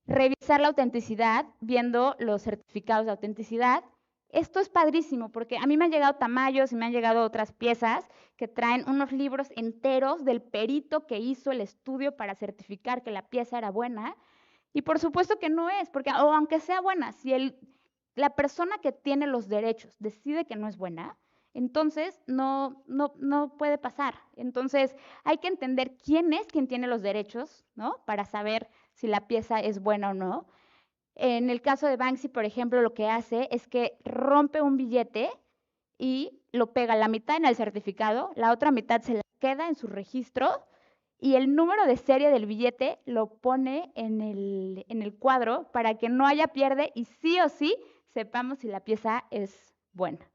Revisar la autenticidad, viendo los certificados de autenticidad. Esto es padrísimo porque a mí me han llegado tamallos y me han llegado otras piezas que traen unos libros enteros del perito que hizo el estudio para certificar que la pieza era buena. Y por supuesto que no es, porque o aunque sea buena, si la persona que tiene los derechos decide que no es buena, entonces no puede pasar. Entonces hay que entender quién es quien tiene los derechos, ¿no? Para saber si la pieza es buena o no. En el caso de Banksy, por ejemplo, lo que hace es que rompe un billete y lo pega la mitad en el certificado, la otra mitad se la queda en su registro y el número de serie del billete lo pone en el cuadro para que no haya pierde y sí o sí sepamos si la pieza es buena.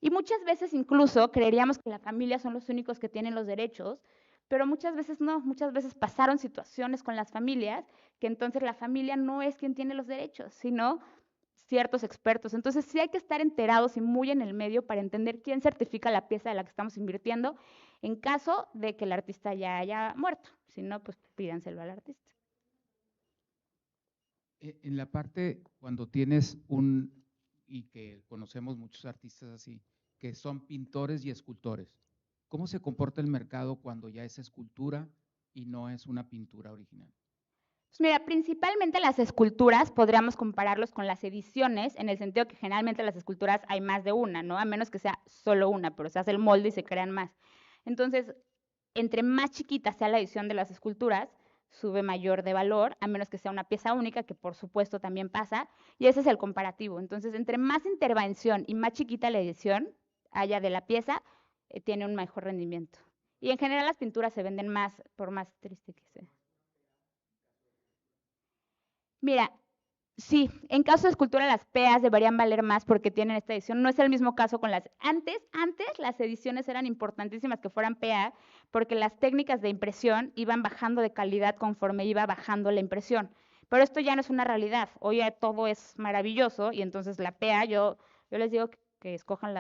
Y muchas veces incluso creeríamos que la familia son los únicos que tienen los derechos, pero muchas veces no, muchas veces pasaron situaciones con las familias que entonces la familia no es quien tiene los derechos, sino ciertos expertos. Entonces sí hay que estar enterados y muy en el medio para entender quién certifica la pieza de la que estamos invirtiendo en caso de que el artista ya haya muerto. Si no, pues pídanselo al artista. En la parte cuando y que conocemos muchos artistas así, que son pintores y escultores, ¿cómo se comporta el mercado cuando ya es escultura y no es una pintura original? Pues mira, principalmente las esculturas podríamos compararlos con las ediciones, en el sentido que generalmente las esculturas hay más de una, ¿no? A menos que sea solo una, pero se hace el molde y se crean más. Entonces, entre más chiquita sea la edición de las esculturas, sube mayor de valor, a menos que sea una pieza única, que por supuesto también pasa, y ese es el comparativo. Entonces, entre más intervención y más chiquita la edición haya de la pieza, tiene un mejor rendimiento. Y en general las pinturas se venden más, por más triste que sea. Mira, sí, en caso de escultura las PEAs deberían valer más porque tienen esta edición. No es el mismo caso con las… Antes las ediciones eran importantísimas que fueran PEA porque las técnicas de impresión iban bajando de calidad conforme iba bajando la impresión. Pero esto ya no es una realidad. Hoy ya todo es maravilloso y entonces la PEA, yo les digo que escojan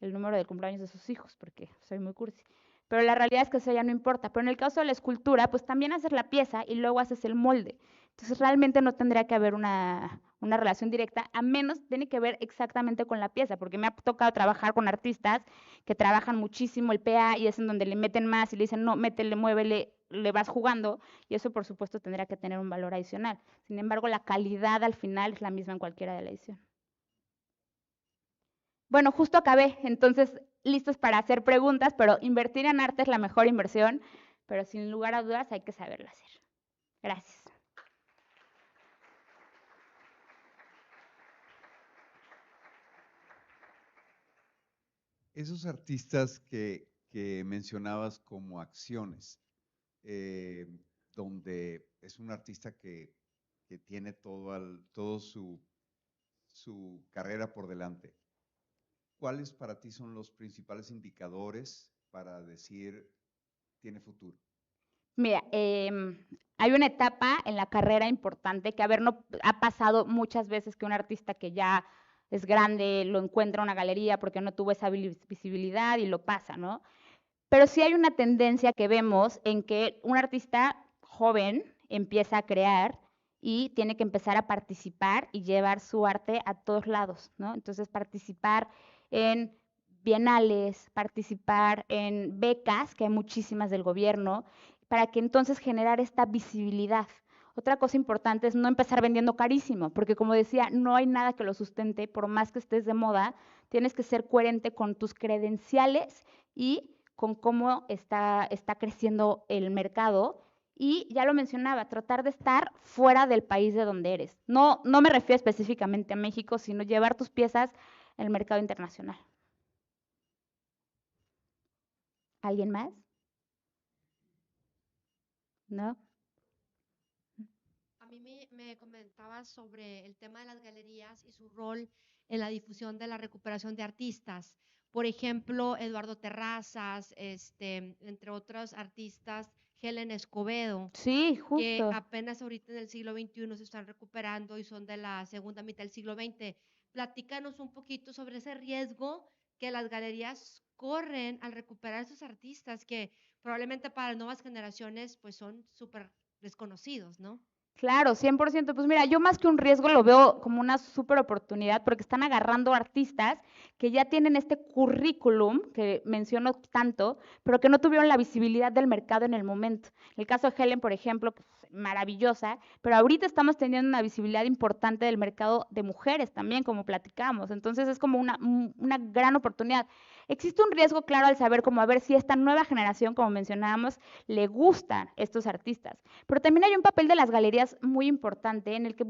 el número de cumpleaños de sus hijos porque soy muy cursi. Pero la realidad es que eso ya no importa. Pero en el caso de la escultura, pues también haces la pieza y luego haces el molde. Entonces realmente no tendría que haber una relación directa, a menos tiene que ver exactamente con la pieza, porque me ha tocado trabajar con artistas que trabajan muchísimo el PA y es en donde le meten más y le dicen, no, métele, muévele, le vas jugando, y eso por supuesto tendría que tener un valor adicional. Sin embargo, la calidad al final es la misma en cualquiera de la edición. Bueno, justo acabé, entonces listos para hacer preguntas, pero invertir en arte es la mejor inversión, pero sin lugar a dudas hay que saberlo hacer. Gracias. Esos artistas que mencionabas como acciones, donde es un artista que tiene todo su carrera por delante, ¿cuáles para ti son los principales indicadores para decir tiene futuro? Mira, hay una etapa en la carrera importante que, no ha pasado muchas veces que un artista que ya es grande lo encuentra en una galería porque no tuvo esa visibilidad y lo pasa, ¿no? Pero sí hay una tendencia que vemos en que un artista joven empieza a crear y tiene que empezar a participar y llevar su arte a todos lados, ¿no? Entonces, participar en bienales, participar en becas, que hay muchísimas del gobierno, para que entonces generar esta visibilidad. Otra cosa importante es no empezar vendiendo carísimo, porque como decía, no hay nada que lo sustente, por más que estés de moda, tienes que ser coherente con tus credenciales y con cómo está creciendo el mercado. Y ya lo mencionaba, tratar de estar fuera del país de donde eres. No me refiero específicamente a México, sino llevar tus piezas al mercado internacional. ¿Alguien más? ¿No? A mí me comentabas sobre el tema de las galerías y su rol en la difusión de la recuperación de artistas. Por ejemplo, Eduardo Terrazas, entre otros artistas, Helen Escobedo, Sí, que justo. apenas ahorita en el siglo XXI se están recuperando y son de la segunda mitad del siglo XX. Platícanos un poquito sobre ese riesgo que las galerías corren al recuperar a esos artistas que probablemente para las nuevas generaciones pues son súper desconocidos, ¿no? Claro, 100%. Pues mira, yo más que un riesgo lo veo como una súper oportunidad porque están agarrando artistas que ya tienen este currículum que menciono tanto, pero que no tuvieron la visibilidad del mercado en el momento. El caso de Helen, por ejemplo, pues, maravillosa, pero ahorita estamos teniendo una visibilidad importante del mercado de mujeres también, como platicamos. Entonces es como una gran oportunidad. Existe un riesgo claro al saber como a ver si esta nueva generación, como mencionábamos, le gustan estos artistas. Pero también hay un papel de las galerías muy importante en el que,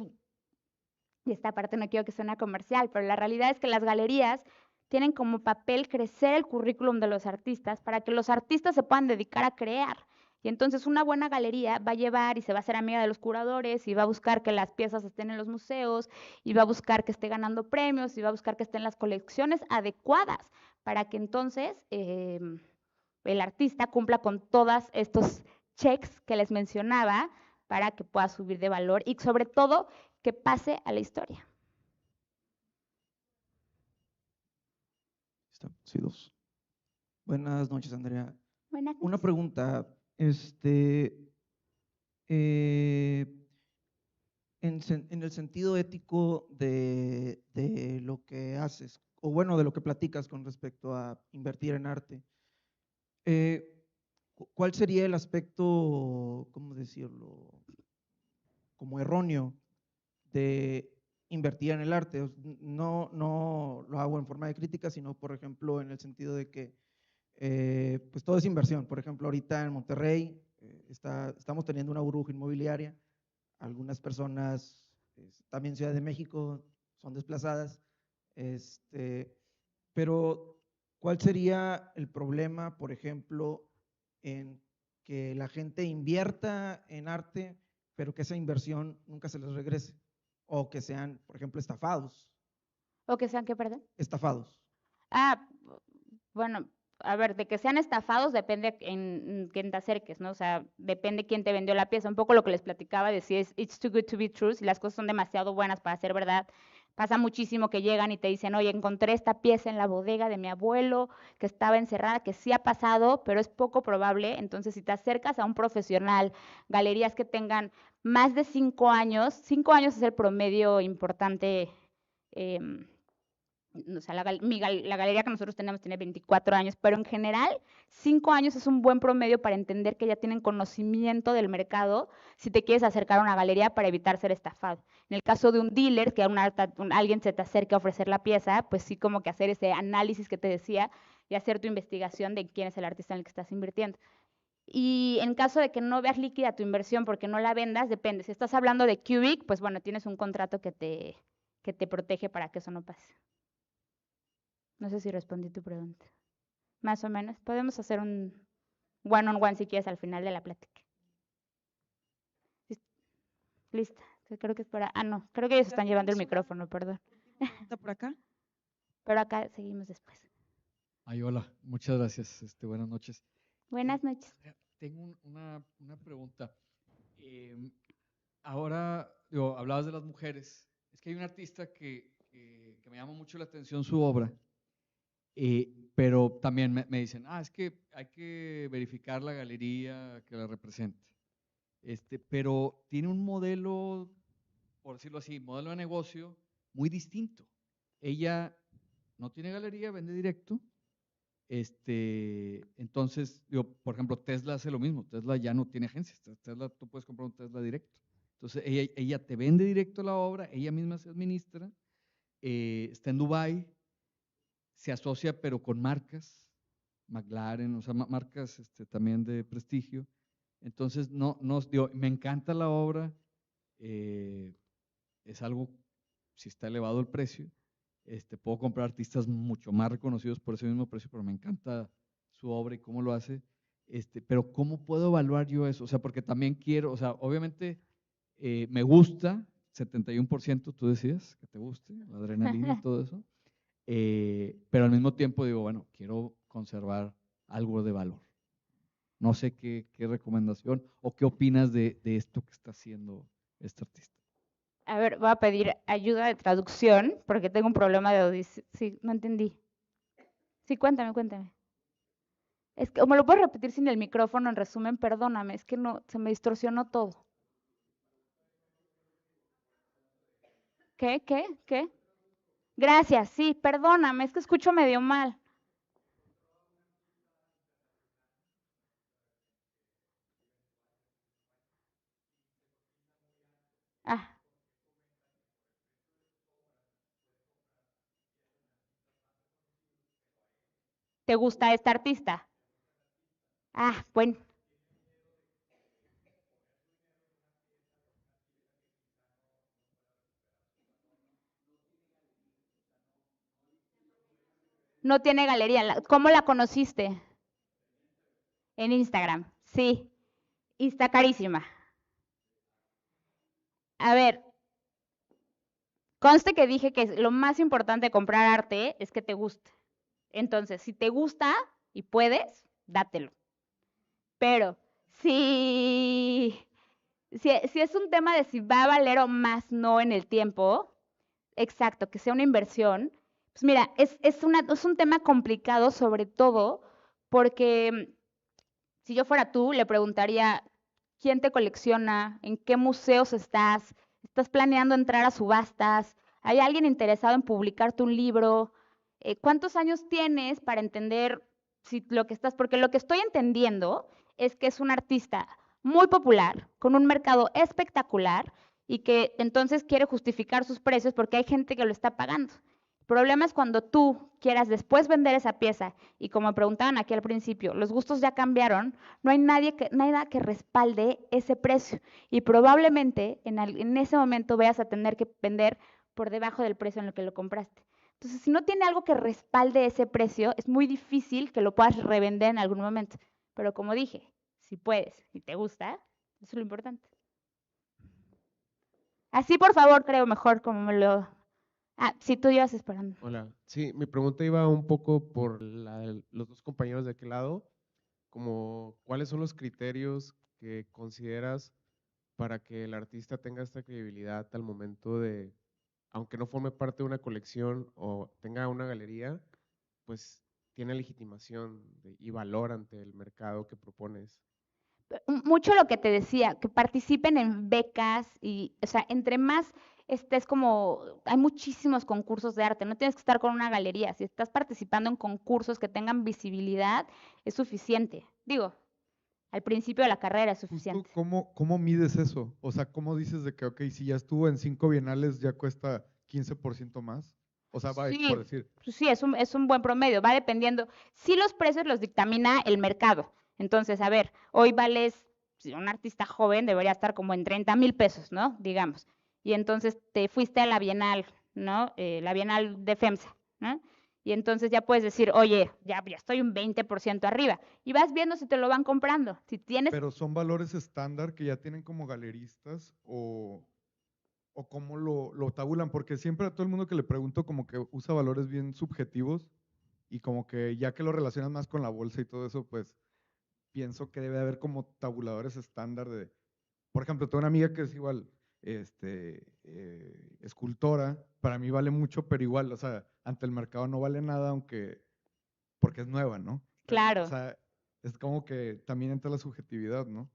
y esta parte no quiero que suene comercial, pero la realidad es que las galerías tienen como papel crecer el currículum de los artistas para que los artistas se puedan dedicar a crear. Y entonces una buena galería va a llevar y se va a hacer amiga de los curadores y va a buscar que las piezas estén en los museos y va a buscar que esté ganando premios y va a buscar que estén en las colecciones adecuadas para que entonces el artista cumpla con todos estos checks que les mencionaba para que pueda subir de valor y sobre todo que pase a la historia. Sí, dos. Buenas noches, Andrea. Buenas Una noches. pregunta, en el sentido ético de lo que haces, o bueno, de lo que platicas con respecto a invertir en arte, ¿cuál sería el aspecto, cómo decirlo, como erróneo de invertir en el arte? No lo hago en forma de crítica, sino, por ejemplo, en el sentido de que pues todo es inversión. Por ejemplo, ahorita en Monterrey estamos teniendo una burbuja inmobiliaria. Algunas personas, también Ciudad de México, son desplazadas. Pero, ¿cuál sería el problema, por ejemplo, en que la gente invierta en arte, pero que esa inversión nunca se les regrese? O que sean, por ejemplo, estafados. ¿O que sean qué, perdón? Estafados. Ah, bueno, a ver, de que sean estafados depende en quién te acerques, ¿no? O sea, depende quién te vendió la pieza. Un poco lo que les platicaba de si es it's too good to be true, si las cosas son demasiado buenas para ser verdad. Pasa muchísimo que llegan y te dicen, oye, encontré esta pieza en la bodega de mi abuelo que estaba encerrada, que sí ha pasado, pero es poco probable. Entonces, si te acercas a un profesional, galerías que tengan más de 5 años es el promedio importante. O sea, la galería que nosotros tenemos tiene 24 años, pero en general 5 años es un buen promedio para entender que ya tienen conocimiento del mercado si te quieres acercar a una galería para evitar ser estafado. En el caso de un dealer, que alguien se te acerque a ofrecer la pieza, pues sí como que hacer ese análisis que te decía y hacer tu investigación de quién es el artista en el que estás invirtiendo. Y en caso de que no veas líquida tu inversión porque no la vendas, depende. Si estás hablando de Cubic, pues bueno, tienes un contrato que te protege para que eso no pase. No sé si respondí tu pregunta. Más o menos. Podemos hacer un one-on-one si quieres al final de la plática. Lista. Creo que es para… Ah, no. Creo que ellos están llevando el micrófono, perdón. ¿Está por acá? Pero acá seguimos después. Ay, hola. Muchas gracias. Buenas noches. Buenas noches. Tengo una pregunta. Ahora, hablabas de las mujeres. Es que hay un artista que me llama mucho la atención su obra. Pero también me dicen, es que hay que verificar la galería que la represente. Pero tiene un modelo, por decirlo así, modelo de negocio muy distinto. Ella no tiene galería, vende directo Entonces, digo, por ejemplo, Tesla hace lo mismo. Tesla ya no tiene agencias. Tesla, tú puedes comprar un Tesla directo. Entonces, ella te vende directo la obra, ella misma se administra, está en Dubái, se asocia pero con marcas, McLaren, o sea, marcas también de prestigio. Entonces, digo, me encanta la obra, es algo, si está elevado el precio, puedo comprar artistas mucho más reconocidos por ese mismo precio, pero me encanta su obra y cómo lo hace. Pero ¿cómo puedo evaluar yo eso? O sea, porque también quiero, o sea, obviamente me gusta, 71% tú decías que te guste, la adrenalina y todo eso, pero al mismo tiempo digo, bueno, quiero conservar algo de valor. No sé qué recomendación o qué opinas de esto que está haciendo este artista. A ver, voy a pedir ayuda de traducción porque tengo un problema de audición. Sí, no entendí. Sí, cuéntame. Es que, ¿o me lo puedes repetir sin el micrófono en resumen? Perdóname, es que no, se me distorsionó todo. ¿Qué? Gracias, sí, perdóname, es que escucho medio mal. Ah, ¿te gusta esta artista? Ah, bueno. No tiene galería. ¿Cómo la conociste? En Instagram, sí. Y está carísima. A ver, conste que dije que lo más importante de comprar arte es que te guste. Entonces, si te gusta y puedes, dátelo. Pero si es un tema de si va a valer o más no en el tiempo, exacto, que sea una inversión, pues mira, es un tema complicado sobre todo porque si yo fuera tú, le preguntaría, ¿quién te colecciona? ¿En qué museos estás? ¿Estás planeando entrar a subastas? ¿Hay alguien interesado en publicarte un libro? ¿Cuántos años tienes para entender si lo que estás? Porque lo que estoy entendiendo es que es un artista muy popular, con un mercado espectacular y que entonces quiere justificar sus precios porque hay gente que lo está pagando. El problema es cuando tú quieras después vender esa pieza y como me preguntaban aquí al principio, los gustos ya cambiaron, no hay nada que respalde ese precio y probablemente en ese momento vayas a tener que vender por debajo del precio en lo que lo compraste. Entonces, si no tiene algo que respalde ese precio, es muy difícil que lo puedas revender en algún momento. Pero como dije, si puedes y te gusta, eso es lo importante. Así, por favor, creo mejor como me lo... Ah, sí, tú ibas esperando. Hola, sí, mi pregunta iba un poco por los dos compañeros de aquel lado, como cuáles son los criterios que consideras para que el artista tenga esta credibilidad al momento de, aunque no forme parte de una colección o tenga una galería, pues tiene legitimación y valor ante el mercado que propones. Mucho lo que te decía, que participen en becas y, o sea, entre más estés como, hay muchísimos concursos de arte, no tienes que estar con una galería, si estás participando en concursos que tengan visibilidad, es suficiente. Digo, al principio de la carrera es Justo, suficiente. ¿cómo mides eso? O sea, ¿cómo dices de que, ok, si ya estuvo en 5 bienales, ya cuesta 15% más? O sea, va, Sí, por decir. sí, es un buen promedio, va dependiendo. Sí, los precios los dictamina el mercado. Entonces, a ver, hoy vales, si un artista joven debería estar como en 30,000 pesos, ¿no? Digamos. Y entonces te fuiste a la Bienal, ¿no? La Bienal de FEMSA, ¿no? Y entonces ya puedes decir, oye, ya estoy un 20% arriba. Y vas viendo si te lo van comprando. Si tienes... Pero son valores estándar que ya tienen como galeristas o cómo lo tabulan, porque siempre a todo el mundo que le pregunto como que usa valores bien subjetivos y como que ya que lo relacionas más con la bolsa y todo eso, pues pienso que debe haber como tabuladores estándar de, por ejemplo, tengo una amiga que es igual, escultora, para mí vale mucho, pero igual, o sea, ante el mercado no vale nada, aunque, porque es nueva, ¿no? O Claro. sea, es como que también entra la subjetividad, ¿no?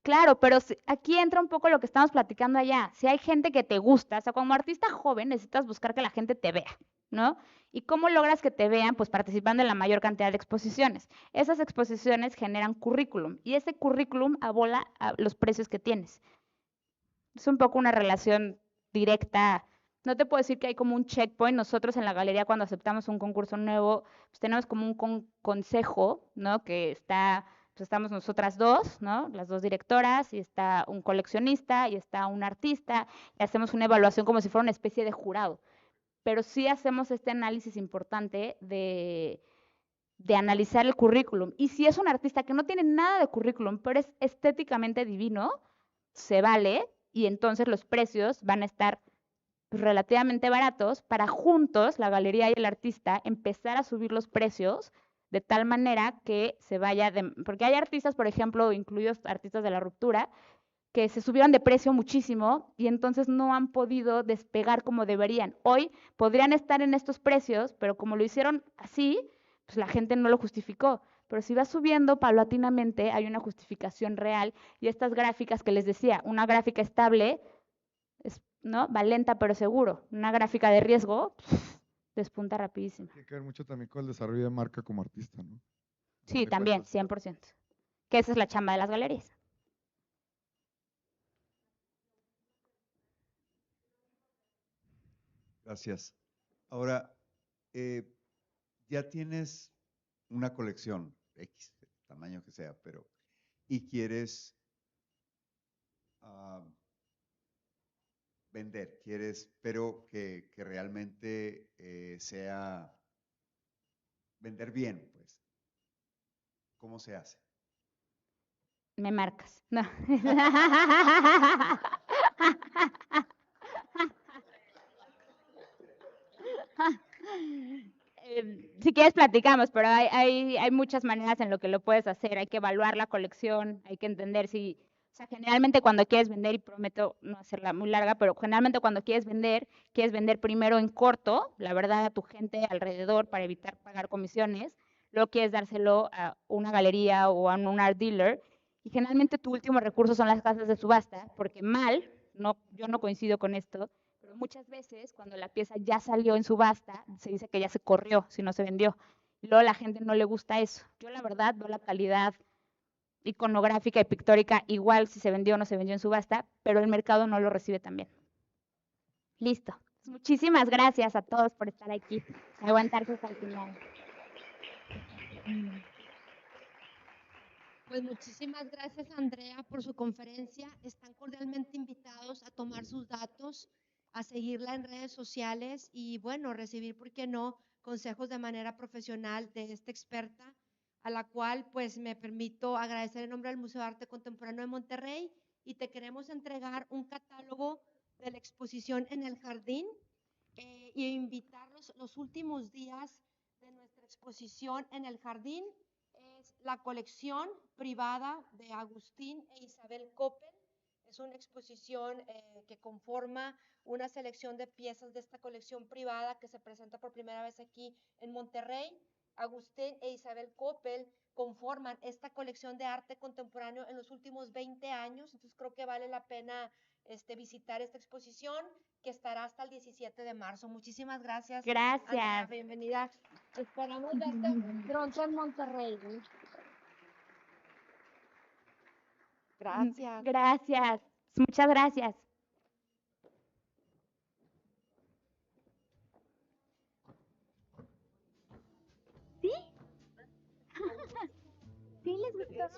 Claro, pero aquí entra un poco lo que estamos platicando allá. Si hay gente que te gusta, o sea, como artista joven necesitas buscar que la gente te vea, ¿no? ¿Y cómo logras que te vean? Pues participando en la mayor cantidad de exposiciones. Esas exposiciones generan currículum y ese currículum abola a los precios que tienes. Es un poco una relación directa. No te puedo decir que hay como un checkpoint. Nosotros en la galería cuando aceptamos un concurso nuevo, pues tenemos como un consejo, ¿no? Que está, pues estamos nosotras dos, ¿no? Las dos directoras, y está un coleccionista y está un artista, y hacemos una evaluación como si fuera una especie de jurado. Pero sí hacemos este análisis importante de analizar el currículum. Y si es un artista que no tiene nada de currículum, pero es estéticamente divino, se vale, y entonces los precios van a estar relativamente baratos para juntos, la galería y el artista, empezar a subir los precios de tal manera que se vaya de... Porque hay artistas, por ejemplo, incluidos artistas de la ruptura, que se subieron de precio muchísimo y entonces no han podido despegar como deberían. Hoy podrían estar en estos precios, pero como lo hicieron así, pues la gente no lo justificó. Pero si va subiendo paulatinamente, hay una justificación real y estas gráficas que les decía, una gráfica estable, ¿no? Va lenta pero seguro. Una gráfica de riesgo, despunta rapidísimo. Tiene que ver mucho también con el desarrollo de marca como artista, ¿no? Sí, también, 100%. Que esa es la chamba de las galerías. Gracias. Ahora, ya tienes una colección, X, el tamaño que sea, pero, y quieres vender, pero que realmente sea vender bien, pues. ¿Cómo se hace? Me marcas. No. Si quieres platicamos, pero hay muchas maneras en lo que lo puedes hacer. Hay que evaluar la colección, hay que entender si, o sea, generalmente cuando quieres vender, y prometo no hacerla muy larga, pero generalmente cuando quieres vender primero en corto, la verdad, a tu gente alrededor para evitar pagar comisiones. Luego quieres dárselo a una galería o a un art dealer. Y generalmente tu último recurso son las casas de subasta, porque yo no coincido con esto, pero muchas veces cuando la pieza ya salió en subasta, se dice que ya se corrió si no se vendió. Y luego a la gente no le gusta eso. Yo la verdad veo la calidad iconográfica y pictórica igual si se vendió o no se vendió en subasta, pero el mercado no lo recibe tan bien. Listo. Muchísimas gracias a todos por estar aquí, aguantarse hasta el final. Pues muchísimas gracias, Andrea, por su conferencia. Están cordialmente invitados a tomar sus datos, a seguirla en redes sociales y, bueno, recibir, ¿por qué no?, consejos de manera profesional de esta experta, a la cual, pues, me permito agradecer en nombre del Museo de Arte Contemporáneo de Monterrey, y te queremos entregar un catálogo de la exposición en el jardín y invitarlos los últimos días de nuestra exposición en el jardín. Es la colección privada de Agustín e Isabel Coppel. Es una exposición que conforma una selección de piezas de esta colección privada que se presenta por primera vez aquí en Monterrey. Agustín e Isabel Coppel conforman esta colección de arte contemporáneo en los últimos 20 años, entonces creo que vale la pena visitar esta exposición que estará hasta el 17 de marzo. Muchísimas gracias. Gracias. Andrea, bienvenida. Esperamos verte pronto en Monterrey. Gracias. Gracias. Muchas gracias. ¿Sí? ¿Sí les gustó?